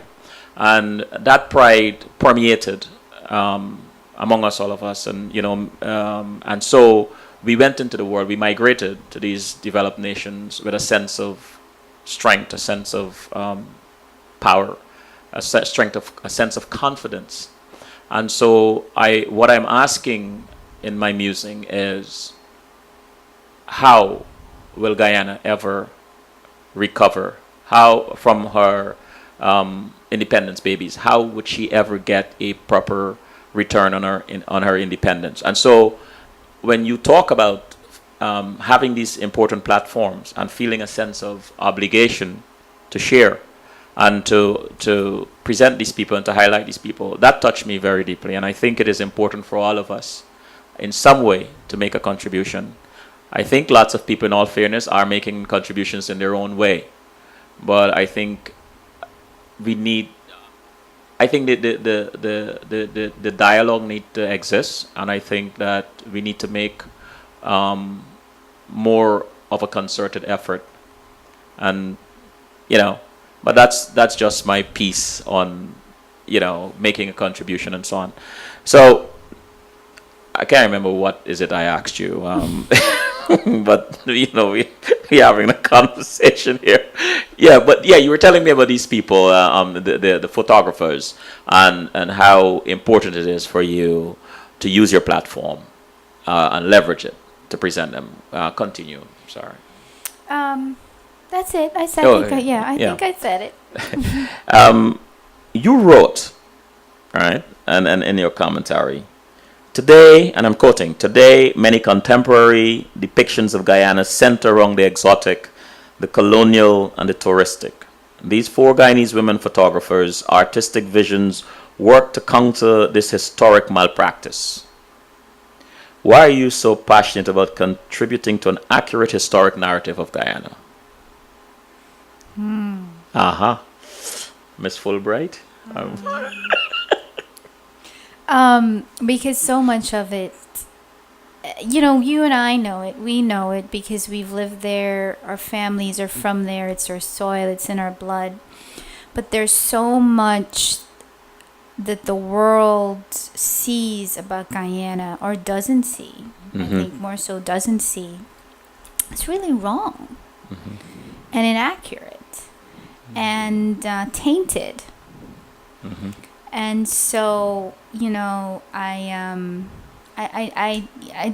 And that pride permeated among us, all of us. And, and so we went into the world, we migrated to these developed nations with a sense of strength, a sense of power, a sense of confidence. And so what I'm asking in my musing is, how will Guyana ever recover? How from her independence babies? How would she ever get a proper return on her independence? And so, when you talk about having these important platforms and feeling a sense of obligation to share and to present these people and to highlight these people, that touched me very deeply. And I think it is important for all of us, in some way, to make a contribution. I think lots of people, in all fairness, are making contributions in their own way. But I think we need, I think the dialogue need to exist, and I think that we need to make more of a concerted effort. And, but that's just my piece on, making a contribution and so on. So I can't remember what is it I asked you. But we're having a conversation here. But you were telling me about these people, the photographers, and how important it is for you to use your platform and leverage it to present them. Continue. Sorry. That's it. I said. Oh, I think I said it. You wrote, right, and in your commentary, today, and I'm quoting, today many contemporary depictions of Guyana center around the exotic, the colonial, and the touristic. These four Guyanese women photographers' artistic visions work to counter this historic malpractice. Why are you so passionate about contributing to an accurate historic narrative of Guyana? Miss Fulbright? Because so much of it, you and I know it. We know it because we've lived there. Our families are from there. It's our soil. It's in our blood. But there's so much that the world sees about Guyana or doesn't see. I think more so doesn't see. It's really wrong and inaccurate and tainted. And so, I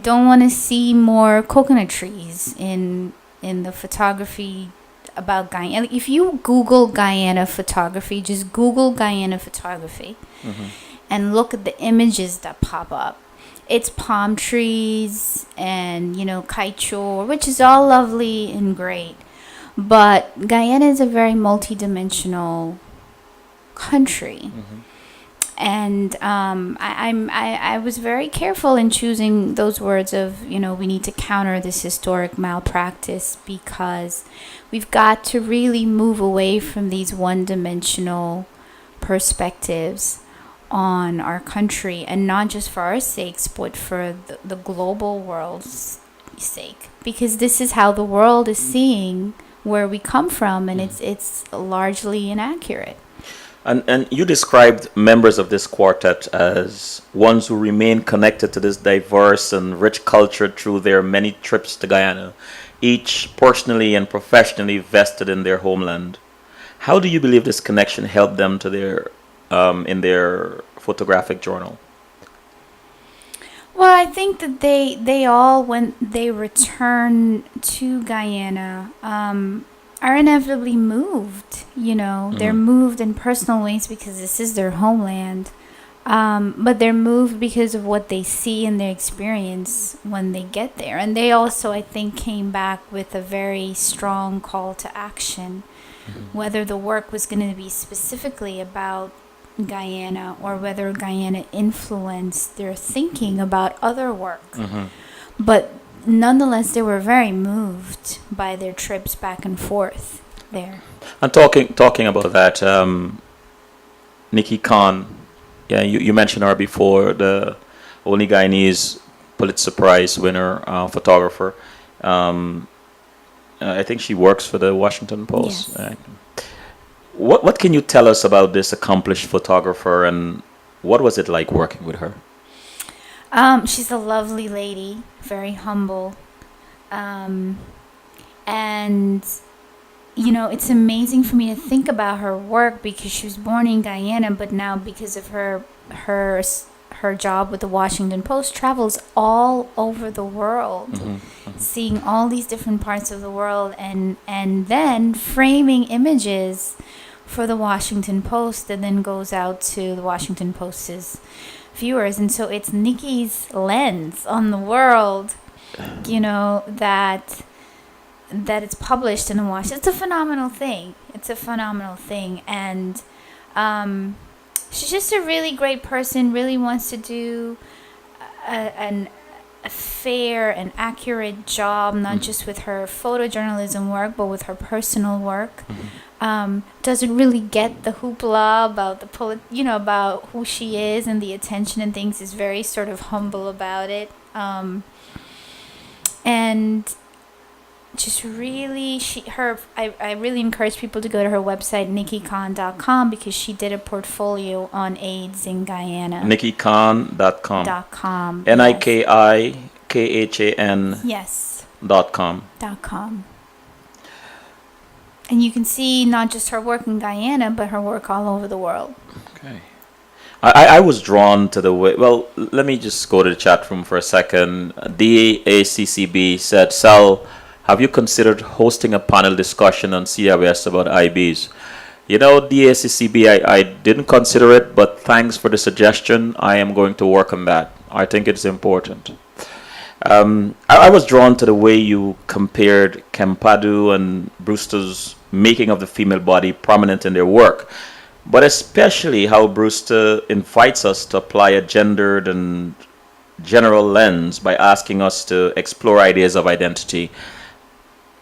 don't want to see more coconut trees in the photography about Guyana. If you Google Guyana photography, just Google Guyana photography and look at the images that pop up. It's palm trees and, kaichor, which is all lovely and great. But Guyana is a very multidimensional country. And I was very careful in choosing those words of, we need to counter this historic malpractice, because we've got to really move away from these one-dimensional perspectives on our country, and not just for our sakes, but for the global world's sake, because this is how the world is seeing where we come from, and it's largely inaccurate. And you described members of this quartet as ones who remain connected to this diverse and rich culture through their many trips to Guyana, each personally and professionally vested in their homeland. How do you believe this connection helped them to their in their photographic journal? Well, I think that they all, when they return to Guyana, are inevitably moved. They're moved in personal ways because this is their homeland, but they're moved because of what they see and their experience when they get there. And they also, I think, came back with a very strong call to action whether the work was going to be specifically about Guyana or whether Guyana influenced their thinking about other work. But nonetheless, they were very moved by their trips back and forth there. And talking about that, Nikki Khan, yeah, you mentioned her before, the only Guyanese Pulitzer Prize winner photographer. I think she works for the Washington Post. Yes. Right? What can you tell us about this accomplished photographer, and what was it like working with her? She's a lovely lady, very humble. And, you know, it's amazing for me to think about her work because she was born in Guyana, but now because of her job with the Washington Post, travels all over the world, seeing all these different parts of the world, and then framing images for the Washington Post that then goes out to the Washington Post's viewers. And so it's Nikki's lens on the world, you know, that it's published in the Washington. It's a phenomenal thing. And she's just a really great person, really wants to do a fair and accurate job, not just with her photojournalism work, but with her personal work. Doesn't really get the hoopla about about who she is and the attention and things. Is very sort of humble about it. And just really, I really encourage people to go to her website, nikkikhan.com, because she did a portfolio on AIDS in Guyana. nikkikhan.com. .com. NIKIKHAN. Yes. .com. .com. And you can see not just her work in Guyana, but her work all over the world. Okay. I was drawn to the way. Well, let me just go to the chat room for a second. DACCB said, Sal, have you considered hosting a panel discussion on CWS about IBs? You know, DACCB, I didn't consider it, but thanks for the suggestion. I am going to work on that. I think it's important. I was drawn to the way you compared Kempadu and Brewster's making of the female body prominent in their work, but especially how Brewster invites us to apply a gendered and general lens by asking us to explore ideas of identity,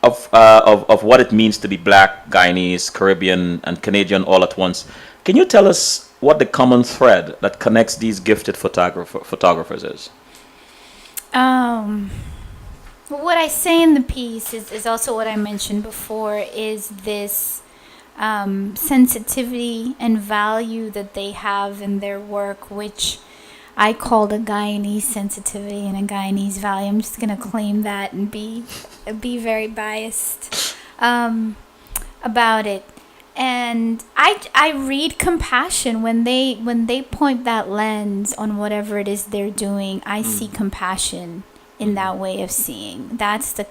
of what it means to be Black, Guyanese, Caribbean, and Canadian all at once. Can you tell us what the common thread that connects these gifted photographers is? What I say in the piece is also what I mentioned before, is this sensitivity and value that they have in their work, which I called a Guyanese sensitivity and a Guyanese value. I'm just going to claim that and be very biased about it. And I read compassion when they point that lens on whatever it is they're doing. I see compassion in that way of seeing. That's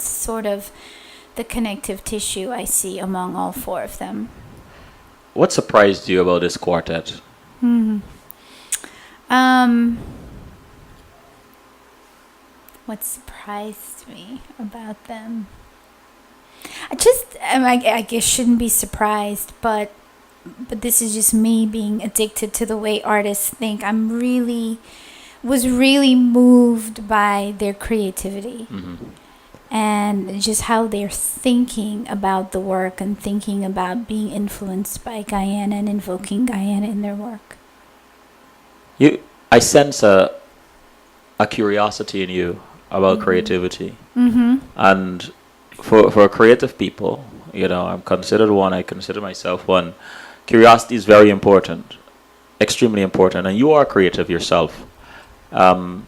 sort of the connective tissue I see among all four of them. What surprised you about this quartet? What surprised me about them? I guess shouldn't be surprised, but this is just me being addicted to the way artists think. Was really moved by their creativity and just how they're thinking about the work and thinking about being influenced by Guyana and invoking Guyana in their work. I sense a curiosity in you about creativity, and for creative people, you know, I'm considered one. I consider myself one. Curiosity is very important, extremely important, and you are creative yourself. Does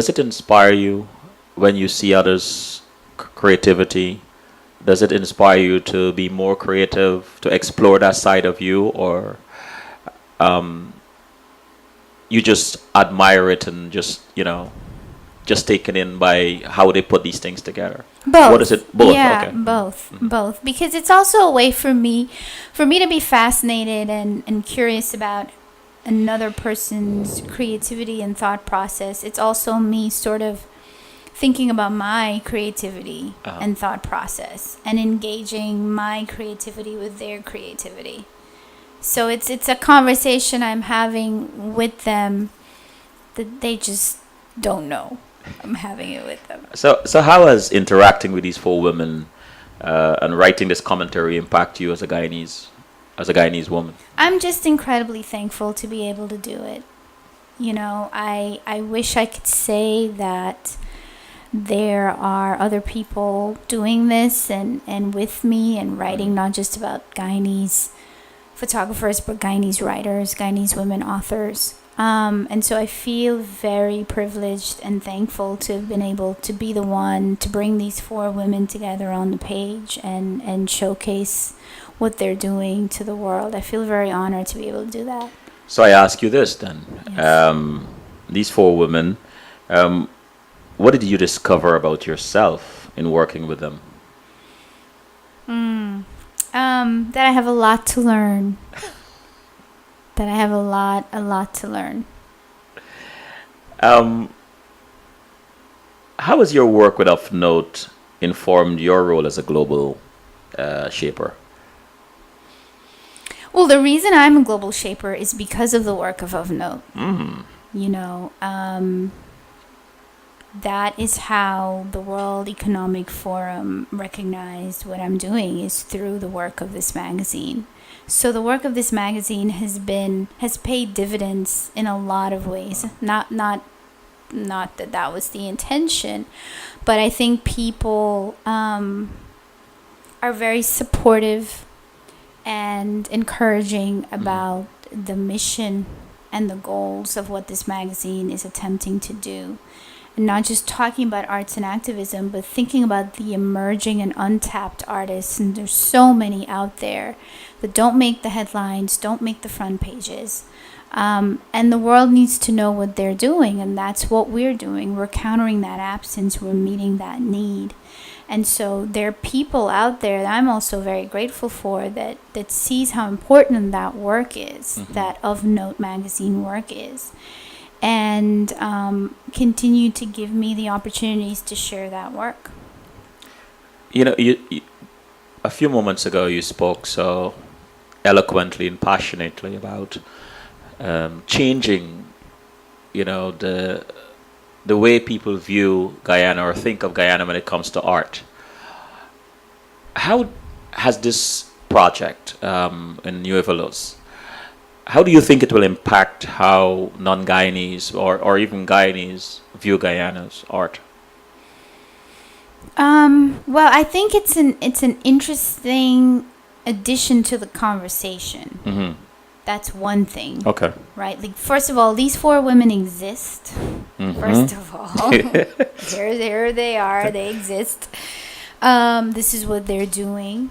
it inspire you when you see others' creativity? Does it inspire you to be more creative, to explore that side of you, or you just admire it and just taken in by how they put these things together? Both. What is it? Both. Yeah, Okay. both. Because it's also a way for me to be fascinated and curious about another person's creativity and thought process. It's also me sort of thinking about my creativity Uh-huh. and thought process and engaging my creativity with their creativity. So it's a conversation I'm having with them that they just don't know I'm having it with them. So how has interacting with these four women and writing this commentary impact you as a Guyanese woman? I'm just incredibly thankful to be able to do it. You know, I wish I could say that there are other people doing this and with me and writing not just about Guyanese photographers, but Guyanese writers, Guyanese women authors. And so I feel very privileged and thankful to have been able to be the one to bring these four women together on the page and showcase what they're doing to the world. I feel very honored to be able to do that. So I ask you this then. Yes. These four women, what did you discover about yourself in working with them? That I have a lot to learn. That I have a lot to learn. How has your work with Of Note informed your role as a global shaper? Well, the reason I'm a global shaper is because of the work of Note. You know, that is how the World Economic Forum recognized what I'm doing, is through the work of this magazine. So the work of this magazine has paid dividends in a lot of ways. Not that was the intention, but I think people are very supportive and encouraging about the mission and the goals of what this magazine is attempting to do. And not just talking about arts and activism, but thinking about the emerging and untapped artists. And there's so many out there that don't make the headlines, don't make the front pages. And the world needs to know what they're doing, and that's what we're doing. We're countering that absence, we're meeting that need. And so there are people out there that I'm also very grateful for that sees how important that work is, that Of Note magazine work is, and continue to give me the opportunities to share that work. You know, you a few moments ago you spoke so eloquently and passionately about changing, you know, the way people view Guyana or think of Guyana when it comes to art. How has this project in Nuevolos, how do you think it will impact how non-Guyanese or even Guyanese view Guyana's art? Well, I think it's an interesting addition to the conversation. Mm-hmm. That's one thing. Okay. Right? Like, first of all, these four women exist. Mm-hmm. First of all, here they are. They exist. This is what they're doing.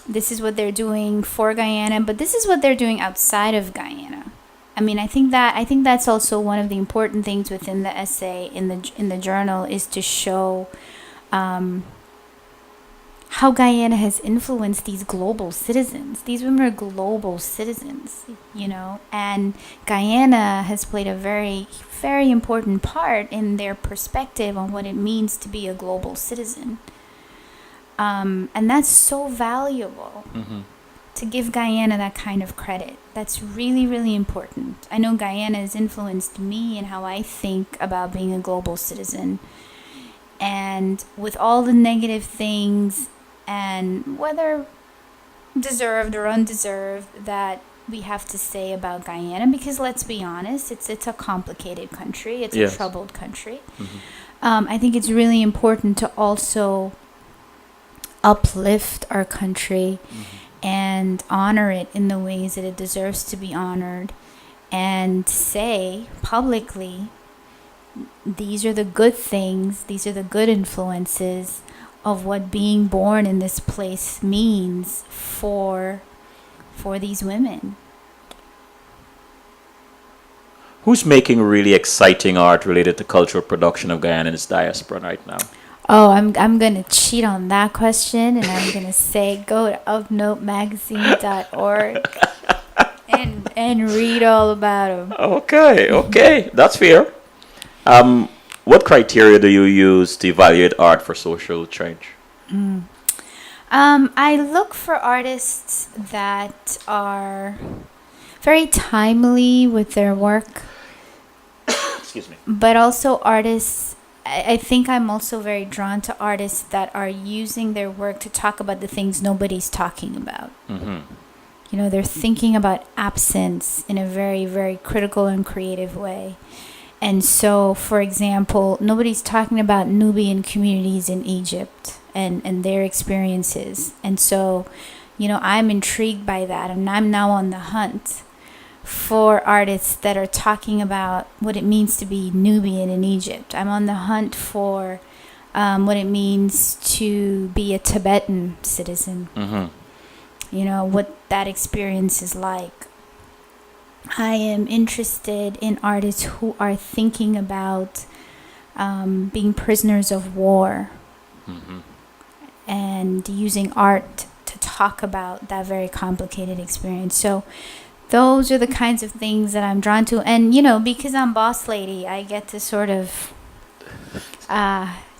This is what they're doing for Guyana, but this is what they're doing outside of Guyana. I mean, I think that's also one of the important things within the essay in the journal, is to show how Guyana has influenced these global citizens. These women are global citizens, you know, and Guyana has played a very, very important part in their perspective on what it means to be a global citizen. And that's so valuable. To give Guyana that kind of credit. That's really, really important. I know Guyana has influenced me in how I think about being a global citizen. And with all the negative things, and whether deserved or undeserved, that we have to say about Guyana, because let's be honest, it's a complicated country. It's Yes. a troubled country. I think it's really important to also uplift our country and honor it in the ways that it deserves to be honored, and say publicly, these are the good things, these are the good influences of what being born in this place means for these women. Who's making really exciting art related to cultural production of Guyana's diaspora right now? Oh, I'm gonna cheat on that question, and I'm gonna say go to ofnotemagazine.org and read all about them. Okay, that's fair. What criteria do you use to evaluate art for social change? I look for artists that are very timely with their work, Excuse me. but also artists. I think I'm also very drawn to artists that are using their work to talk about the things nobody's talking about. Mm-hmm. You know, they're thinking about absence in a very, very critical and creative way. And so, for example, nobody's talking about Nubian communities in Egypt and their experiences. And so, you know, I'm intrigued by that. And I'm now on the hunt for artists that are talking about what it means to be Nubian in Egypt. I'm on the hunt for what it means to be a Tibetan citizen. Mm-hmm. You know, what that experience is like. I am interested in artists who are thinking about being prisoners of war Mm-hmm. and using art to talk about that very complicated experience. So those are the kinds of things that I'm drawn to. And, you know, because I'm boss lady, I get to sort of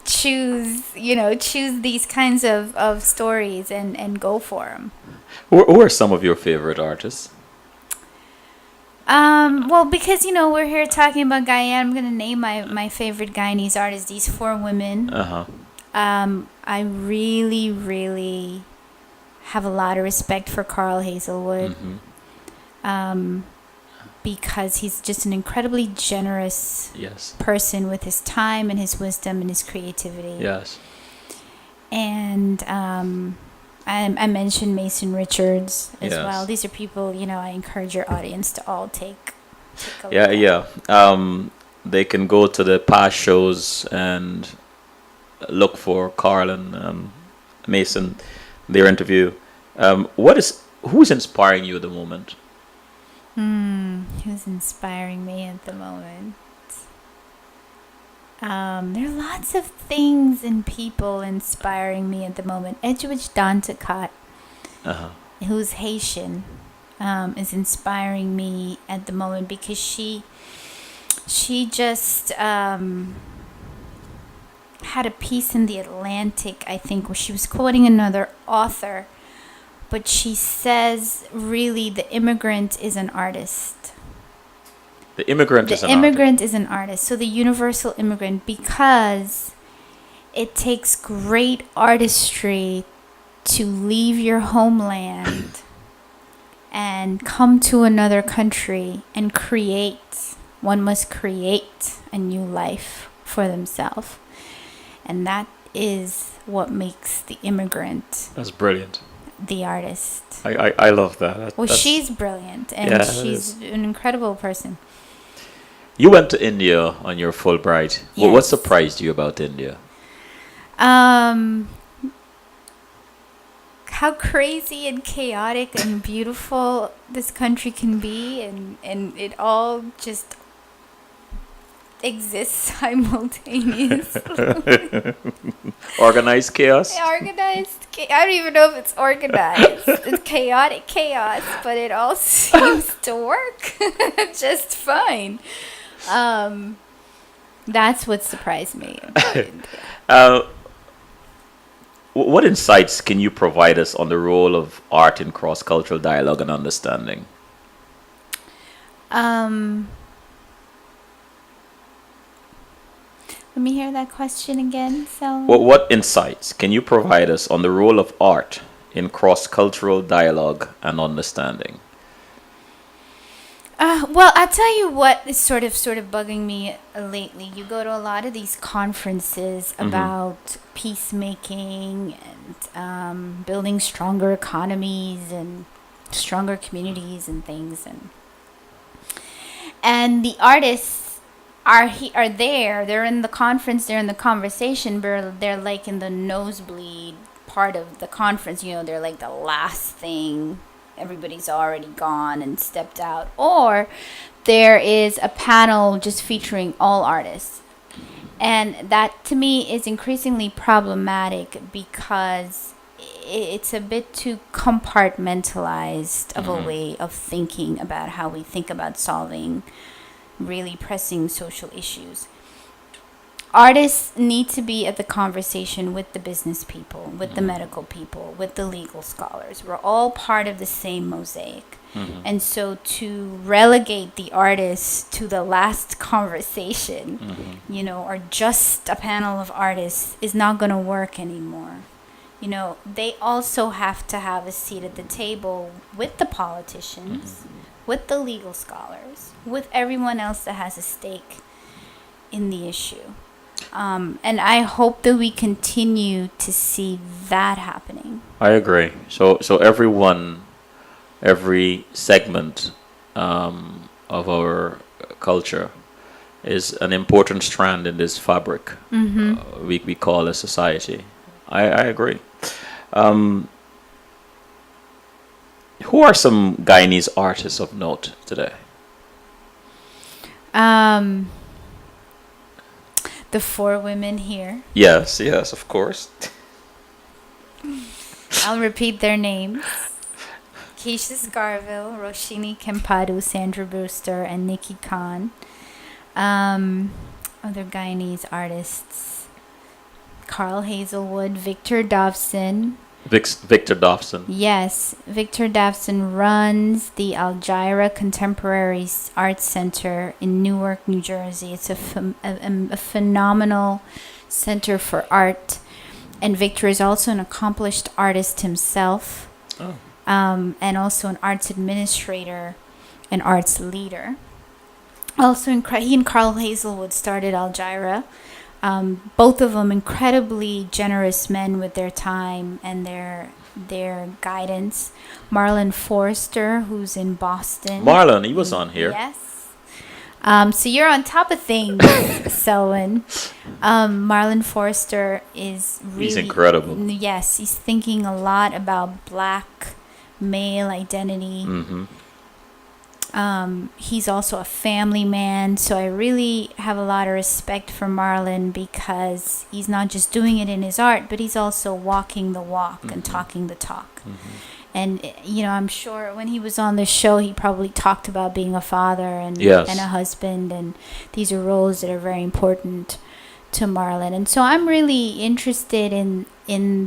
choose these kinds of stories and go for them. Who are some of your favorite artists? Well, because, you know, we're here talking about Guyana, I'm going to name my favorite Guyanese artists, these four women. Uh-huh. I really, really have a lot of respect for Carl Hazelwood. Mm-hmm. Because he's just an incredibly generous Yes. person with his time and his wisdom and his creativity. Yes. And I mentioned Mason Richards as Yes. well. These are people, you know, I encourage your audience to all take a Yeah, look at. yeah. They can go to the past shows and look for Carl and Mason, their interview. Who's inspiring you at the moment? Who's inspiring me at the moment? There are lots of things and people inspiring me at the moment. Edwidge Danticat, Uh-huh. who's Haitian, is inspiring me at the moment because she just had a piece in the Atlantic, I think, where she was quoting another author, but she says really the immigrant is an artist. The immigrant is The an artist. immigrant is an artist. So the universal immigrant, because it takes great artistry to leave your homeland and come to another country and create. One must create a new life for themselves. And that is what makes the immigrant That's brilliant. the artist. I love that. Well, That's- she's brilliant, and Yeah, it she's an incredible person. You went to India on your Fulbright. What Yes. surprised you about India? How crazy and chaotic and beautiful this country can be, and it all just exists simultaneously. Organized chaos? Organized. I don't even know if it's organized. It's chaotic chaos, but it all seems to work just fine. That's what surprised me. What insights can you provide us on the role of art in cross-cultural dialogue and understanding? Let me hear that question again. So. What insights can you provide us on the role of art in cross-cultural dialogue and understanding? Well, I'll tell you what is sort of bugging me lately. You go to a lot of these conferences about peacemaking and building stronger economies and stronger communities and things, and the artists are there. They're in the conference. They're in the conversation. But they're like in the nosebleed part of the conference. You know, they're like the last thing. Everybody's already gone and stepped out. Or there is a panel just featuring all artists. And that, to me, is increasingly problematic because it's a bit too compartmentalized of a way of thinking about how we think about solving really pressing social issues. artists need to be at the conversation with the business people, with the medical people, with the legal scholars. We're all part of the same mosaic. And so to relegate the artists to the last conversation, you know, or just a panel of artists is not going to work anymore. You know, they also have to have a seat at the table with the politicians, with the legal scholars, with everyone else that has a stake in the issue. And I hope that we continue to see that happening. I agree. So everyone, every segment of our culture is an important strand in this fabric we call a society. I agree. Who are some Guyanese artists of note today? The four women here. Yes, of course. I'll repeat their names. Keisha Scarville, Roshini Kempadu, Sandra Brewster, and Nikki Khan. Other Guyanese artists. Carl Hazelwood, Victor Dovson. Victor Dovson. Yes, Victor Dovson runs the Algira Contemporary Arts Center in Newark, New Jersey. It's a phenomenal center for art. And Victor is also an accomplished artist himself. Oh. And also an arts administrator and arts leader. Also, he and Carl Hazelwood started Algira. Both of them incredibly generous men with their time and their guidance. Marlon Forrester, who's in Boston. Marlon, he was on here. Yes. So you're on top of things, Selwyn. Marlon Forrester is really... He's incredible. Yes, he's thinking a lot about black male identity. He's also a family man, so I really have a lot of respect for Marlon because he's not just doing it in his art, but he's also walking the walk and talking the talk. And, you know, I'm sure when he was on the show, he probably talked about being a father and a husband, and these are roles that are very important to Marlon. And so I'm really interested in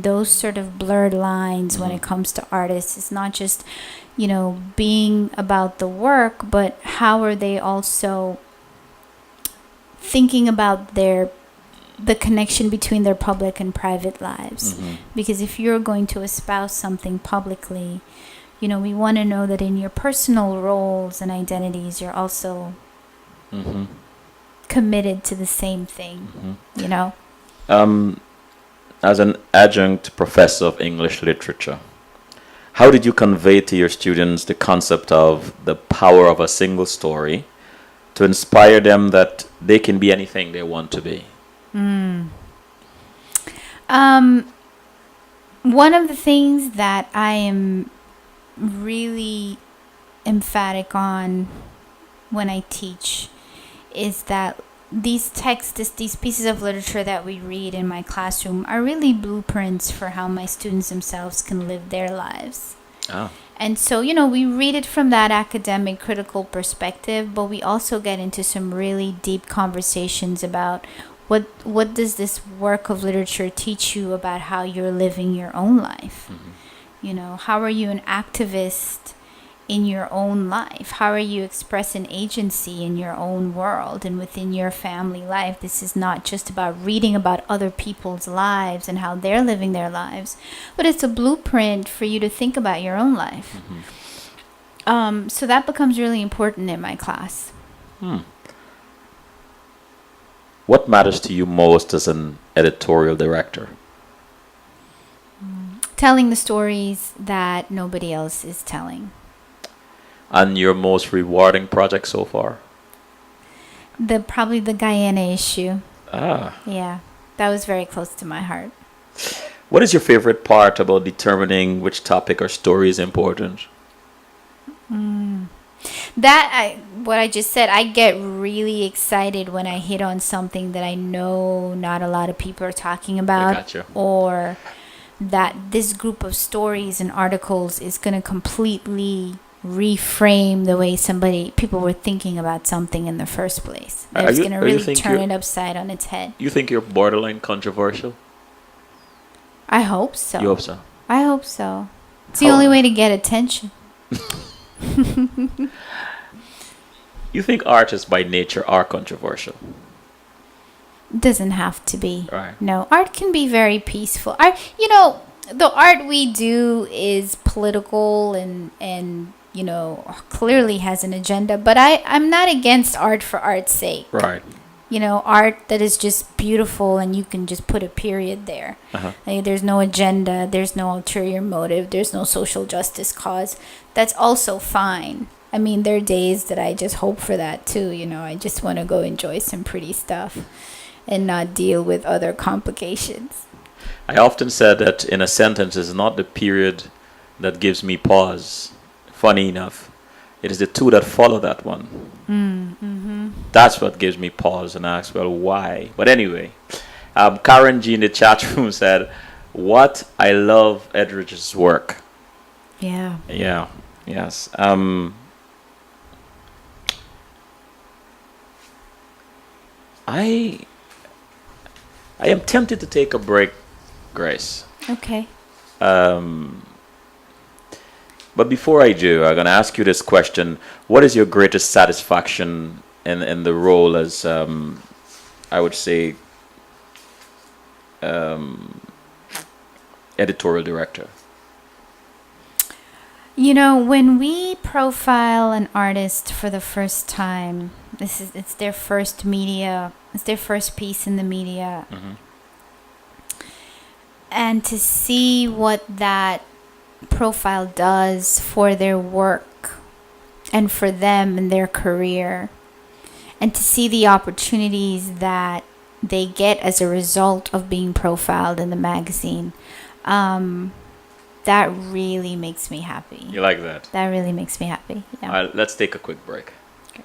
those sort of blurred lines when it comes to artists. It's not just, you know, being about the work, but how are they also thinking about the connection between their public and private lives? Because if you're going to espouse something publicly, you know, we want to know that in your personal roles and identities, you're also committed to the same thing, you know? As an adjunct professor of English literature, how did you convey to your students the concept of the power of a single story to inspire them that they can be anything they want to be? One of the things that I am really emphatic on when I teach is that these texts, these pieces of literature that we read in my classroom are really blueprints for how my students themselves can live their lives. Oh. And so, you know, we read it from that academic critical perspective, but we also get into some really deep conversations about what does this work of literature teach you about how you're living your own life? You know, how are you an activist in your own life? How are you expressing agency in your own world and within your family life? This is not just about reading about other people's lives and how they're living their lives, but it's a blueprint for you to think about your own life. So that becomes really important in my class. What matters to you most as an editorial director? Telling the stories that nobody else is telling. And your most rewarding project so far? Probably the Guyana issue. Ah. Yeah, that was very close to my heart. What is your favorite part about determining which topic or story is important? What I just said, I get really excited when I hit on something that I know not a lot of people are talking about. I gotcha. Or that this group of stories and articles is going to completely reframe the way people were thinking about something in the first place. It's going to really turn it upside on its head. You think you're borderline controversial? I hope so. You hope so? I hope so. It's the only way to get attention. You think artists by nature are controversial? It doesn't have to be. Right. No, art can be very peaceful. The art we do is political and clearly has an agenda, but I'm not against art for art's sake. Right. Art that is just beautiful and you can just put a period there. Like, there's no agenda, there's no ulterior motive, there's no social justice cause. That's also fine. I mean, there are days that I just hope for that too. I just want to go enjoy some pretty stuff and not deal with other complications. I often said that in a sentence is not the period that gives me pause. Funny enough, it is the two that follow that one. That's what gives me pause and ask, well, why? But anyway, Karen G in the chat room said, "What I love Edridge's work." Yeah. Yeah. Yes. I am tempted to take a break, Grace. Okay. But before I do, I'm going to ask you this question. What is your greatest satisfaction in the role as, I would say, editorial director? When we profile an artist for the first time, it's their first media, it's their first piece in the media. And to see what that profile does for their work and for them and their career, and to see the opportunities that they get as a result of being profiled in the magazine, that really makes me happy. You like that? That really makes me happy. Yeah. All right, let's take a quick break. Okay.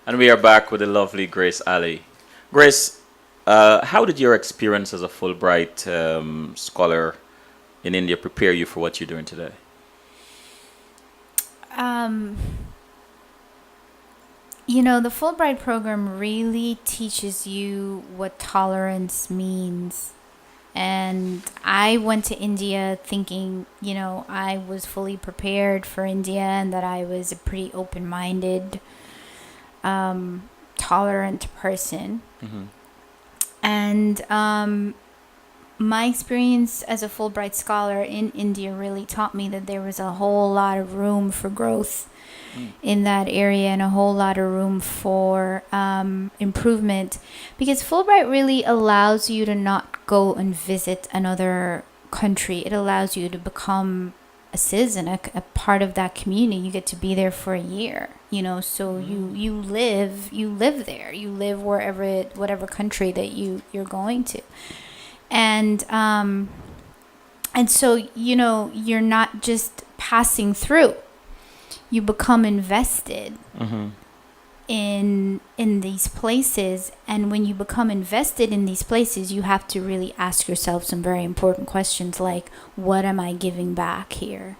And we are back with the lovely Grace Ali. Grace, how did your experience as a Fulbright scholar in India prepare you for what you're doing today? The Fulbright program really teaches you what tolerance means. And I went to India thinking, I was fully prepared for India and that I was a pretty open-minded, tolerant person. Mm-hmm. And my experience as a Fulbright scholar in India really taught me that there was a whole lot of room for growth in that area and a whole lot of room for improvement, because Fulbright really allows you to not go and visit another country. It allows you to become a citizen, a part of that community. You get to be there for a year, so you live there. You live whatever country that you're going to. And so, you're not just passing through. You become invested in these places. And when you become invested in these places, you have to really ask yourself some very important questions like, what am I giving back here?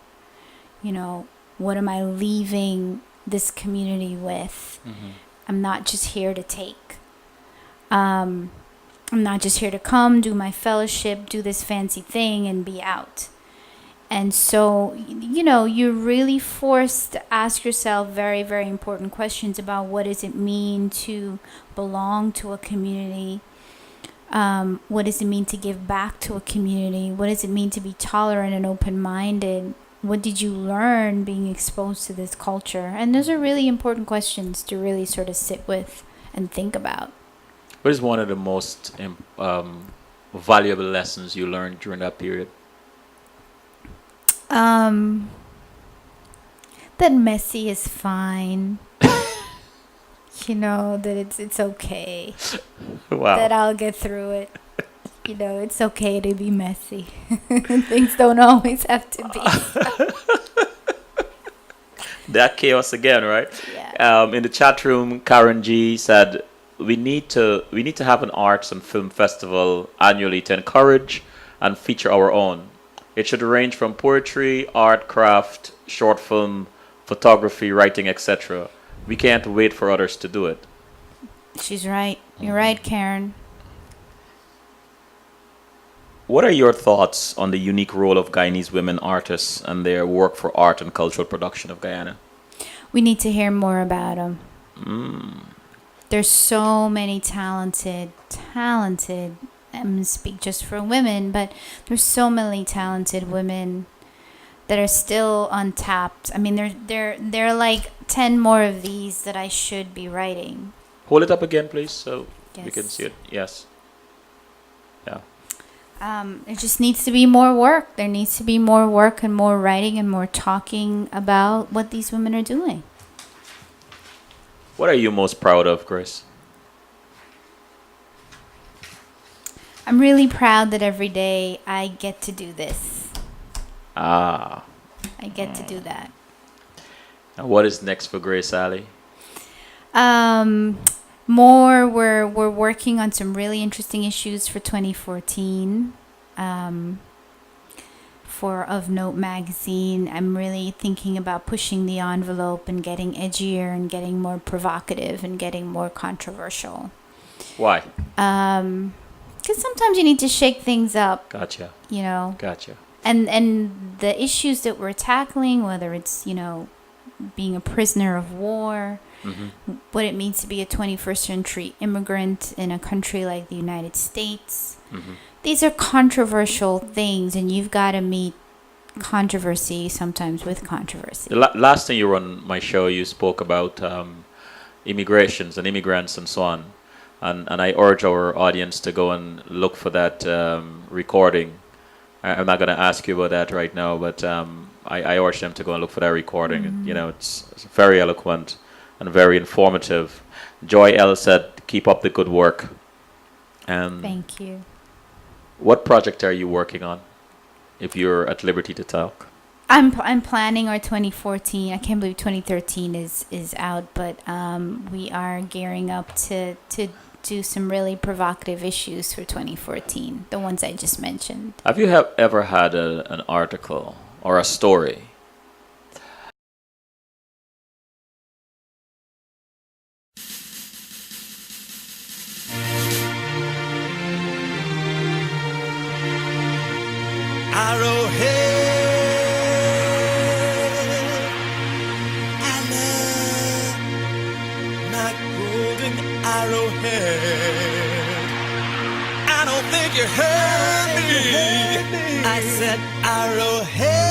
What am I leaving this community with? I'm not just here to take. I'm not just here to come, do my fellowship, do this fancy thing, and be out. And so, you're really forced to ask yourself very, very important questions about what does it mean to belong to a community? What does it mean to give back to a community? What does it mean to be tolerant and open-minded? What did you learn being exposed to this culture? And those are really important questions to really sort of sit with and think about. What is one of the most valuable lessons you learned during that period? That messy is fine. That it's okay. Wow. That I'll get through it. It's okay to be messy. Things don't always have to be. That chaos again, right? Yeah. In the chat room, Karen G said we need to have an arts and film festival annually to encourage and feature our own. It should range from poetry, art, craft, short film, photography, writing, etc. We can't wait for others to do it. She's right. You're right, Karen. What are your thoughts on the unique role of Guyanese women artists and their work for art and cultural production of Guyana? We need to hear more about them. There's so many talented, I'm going to speak just for women, but there's so many talented women that are still untapped. I mean, there are like 10 more of these that I should be writing. Hold it up again, please, so we Yes. can see it. Yes. Yeah. There just needs to be more work. There needs to be more work and more writing and more talking about what these women are doing. What are you most proud of, Grace? I'm really proud that every day I get to do this. Ah. I get to do that. And what is next for Grace Alley? More, we're working on some really interesting issues for 2014. For Of Note magazine, I'm really thinking about pushing the envelope and getting edgier and getting more provocative and getting more controversial. Why? Because sometimes you need to shake things up, Gotcha. Gotcha. And the issues that we're tackling, whether it's, being a prisoner of war, what it means to be a 21st century immigrant in a country like the United States. These are controversial things, and you've got to meet controversy sometimes with controversy. The last time you were on my show, you spoke about immigrations and immigrants and so on. And I urge our audience to go and look for that recording. I'm not going to ask you about that right now, but I urge them to go and look for that recording. It's very eloquent and very informative. Joy L said, keep up the good work. And Thank you. what project are you working on, if you're at liberty to talk? I'm planning our 2014. I can't believe 2013 is out, but we are gearing up to do some really provocative issues for 2014, the ones I just mentioned. Have you ever had an article or a story Arrowhead, don't think you heard me. I said Arrowhead.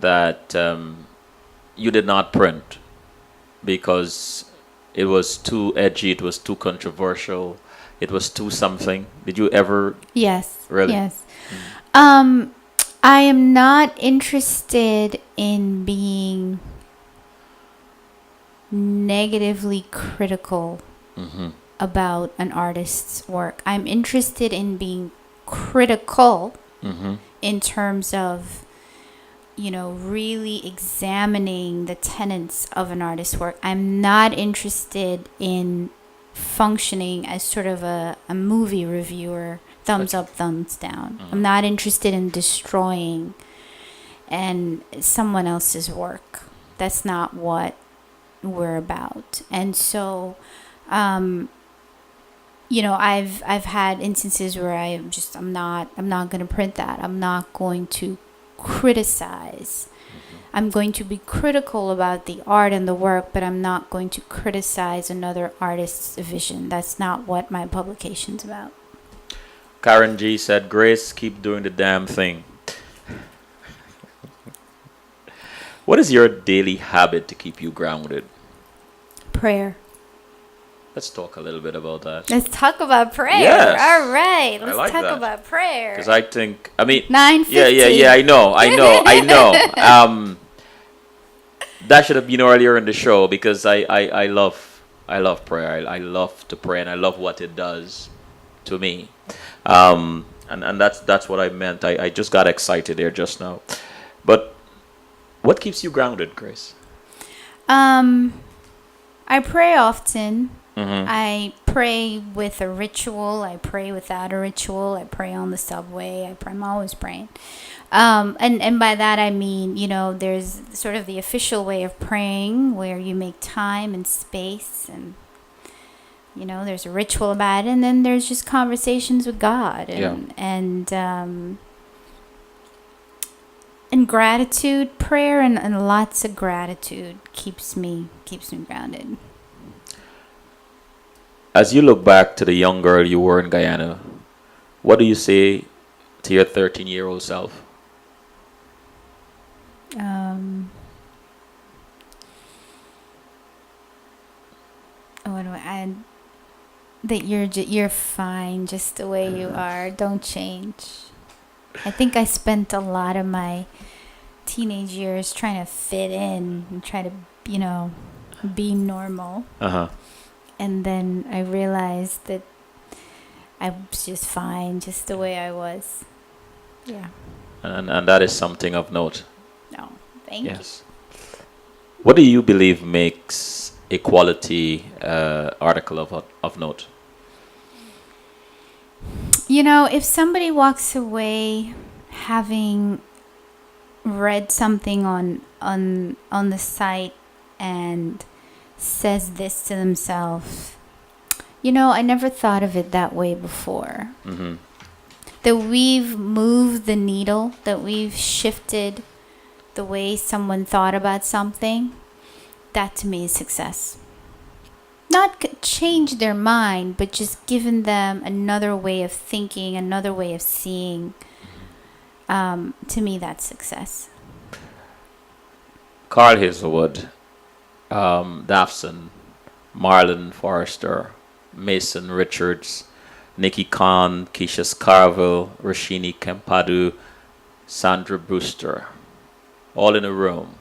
That you did not print because it was too edgy, it was too controversial, it was too something. Did you ever Yes. really? Yes. I am not interested in being negatively critical about an artist's work. I'm interested in being critical in terms of, really examining the tenets of an artist's work. I'm not interested in functioning as sort of a movie reviewer, thumbs up, thumbs down. I'm not interested in destroying someone else's work. That's not what we're about. And so, I've had instances where I'm not going to print that. I'm not going to criticize. I'm going to be critical about the art and the work, but I'm not going to criticize another artist's vision. That's not what my publication's about. Karen G said, Grace, keep doing the damn thing. What is your daily habit to keep you grounded? Prayer. Let's talk a little bit about that. Let's talk about prayer. Yes. All right. I Let's like talk that. about prayer. Because I think, 9:50. Yeah, I know. That should have been earlier in the show because I love prayer. I love to pray and I love what it does to me. And that's what I meant. I just got excited there just now. But what keeps you grounded, Grace? I pray often. Mm-hmm. I pray with a ritual. I pray without a ritual. I pray on the subway. I'm always praying. And by that I mean, there's sort of the official way of praying where you make time and space and, there's a ritual about it. And then there's just conversations with God and gratitude, prayer and lots of gratitude keeps me grounded. As you look back to the young girl you were in Guyana, what do you say to your 13-year-old self? That you're fine just the way you are. Don't change. I think I spent a lot of my teenage years trying to fit in and try to, be normal. And then I realized that I was just fine just the way I was. Yeah. And that is something of note. No, thank you. Yes. What do you believe makes a quality article of note? If somebody walks away having read something on the site and says this to themselves, I never thought of it that way before. Mm-hmm. That we've moved the needle, that we've shifted the way someone thought about something, that to me is success. Not change their mind, but just given them another way of thinking, another way of seeing. To me, that's success. Carl Hazelwood, Dafson, Marlon Forrester, Mason Richards, Nikki Khan, Keisha Scarville, Rashini Kempadu, Sandra Brewster, all in a room.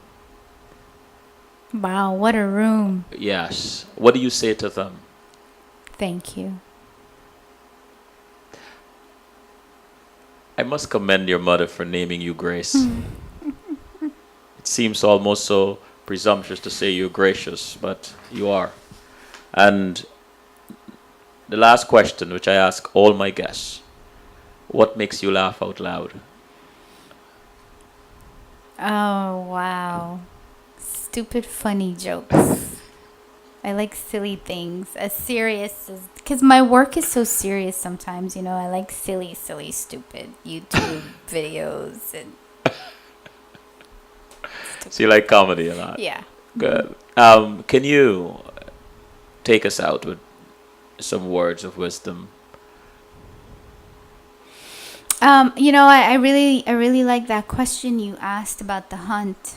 Wow, what a room. Yes. What do you say to them? Thank you. I must commend your mother for naming you Grace. It seems almost so presumptuous to say you're gracious, but you are. And the last question, which I ask all my guests, what makes you laugh out loud? Oh, wow. Stupid, funny jokes. I like silly things. As serious as. Because my work is so serious sometimes, you know. I like silly, stupid YouTube videos. And So you like comedy a lot. yeah. Good. Can you take us out with some words of wisdom? I really like that question you asked about the hunt.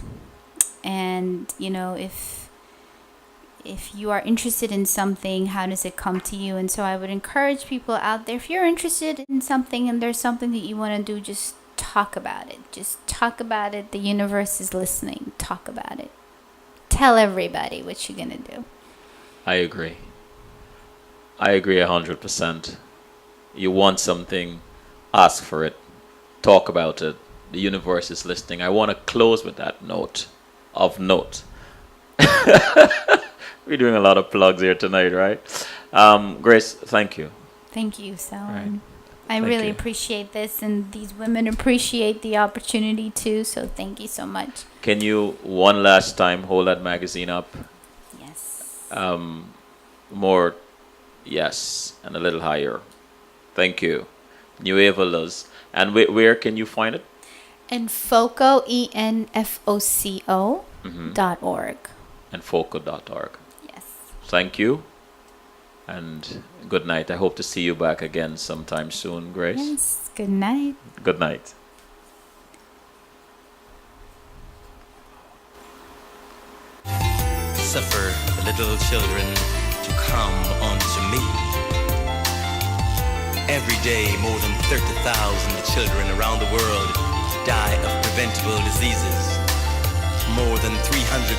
And, if you are interested in something, how does it come to you? And so I would encourage people out there, if you're interested in something and there's something that you want to do, just talk about it. Just talk about it. The universe is listening. Talk about it. Tell everybody what you're going to do. I agree. I agree 100%. You want something, ask for it. Talk about it. The universe is listening. I want to close with that note. We're doing a lot of plugs here tonight, right? Grace, thank you. Thank you, Selwyn. Right. I Thank really you. appreciate this, and these women appreciate the opportunity too, so thank you so much. Can you one last time hold that magazine up? Yes. More, yes, and a little higher. Thank you. Nuevalas. And where can you find it? Enfoco, ENFOCO .org. And foco.org. Yes. Thank you. And good night. I hope to see you back again sometime soon, Grace. Yes. Good night. Good night. Suffer the little children to come unto me. Every day, more than 30,000 children around the world die of preventable diseases. More than 300,000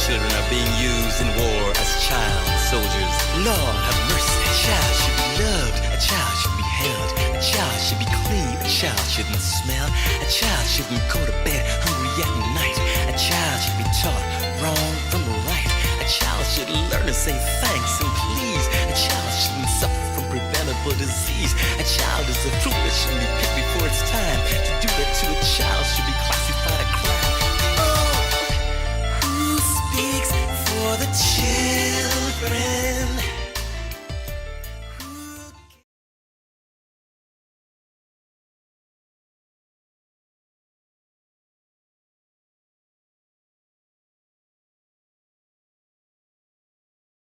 children are being used in war as child soldiers. Lord have mercy. A child should be loved. A child should be held. A child should be clean. A child shouldn't smell. A child shouldn't go to bed hungry at night. A child should be taught wrong from right. A child should learn to say thanks and please. A child shouldn't suffer from preventable disease. A child is a fruit that shouldn't be picked before it's time. To do that to a child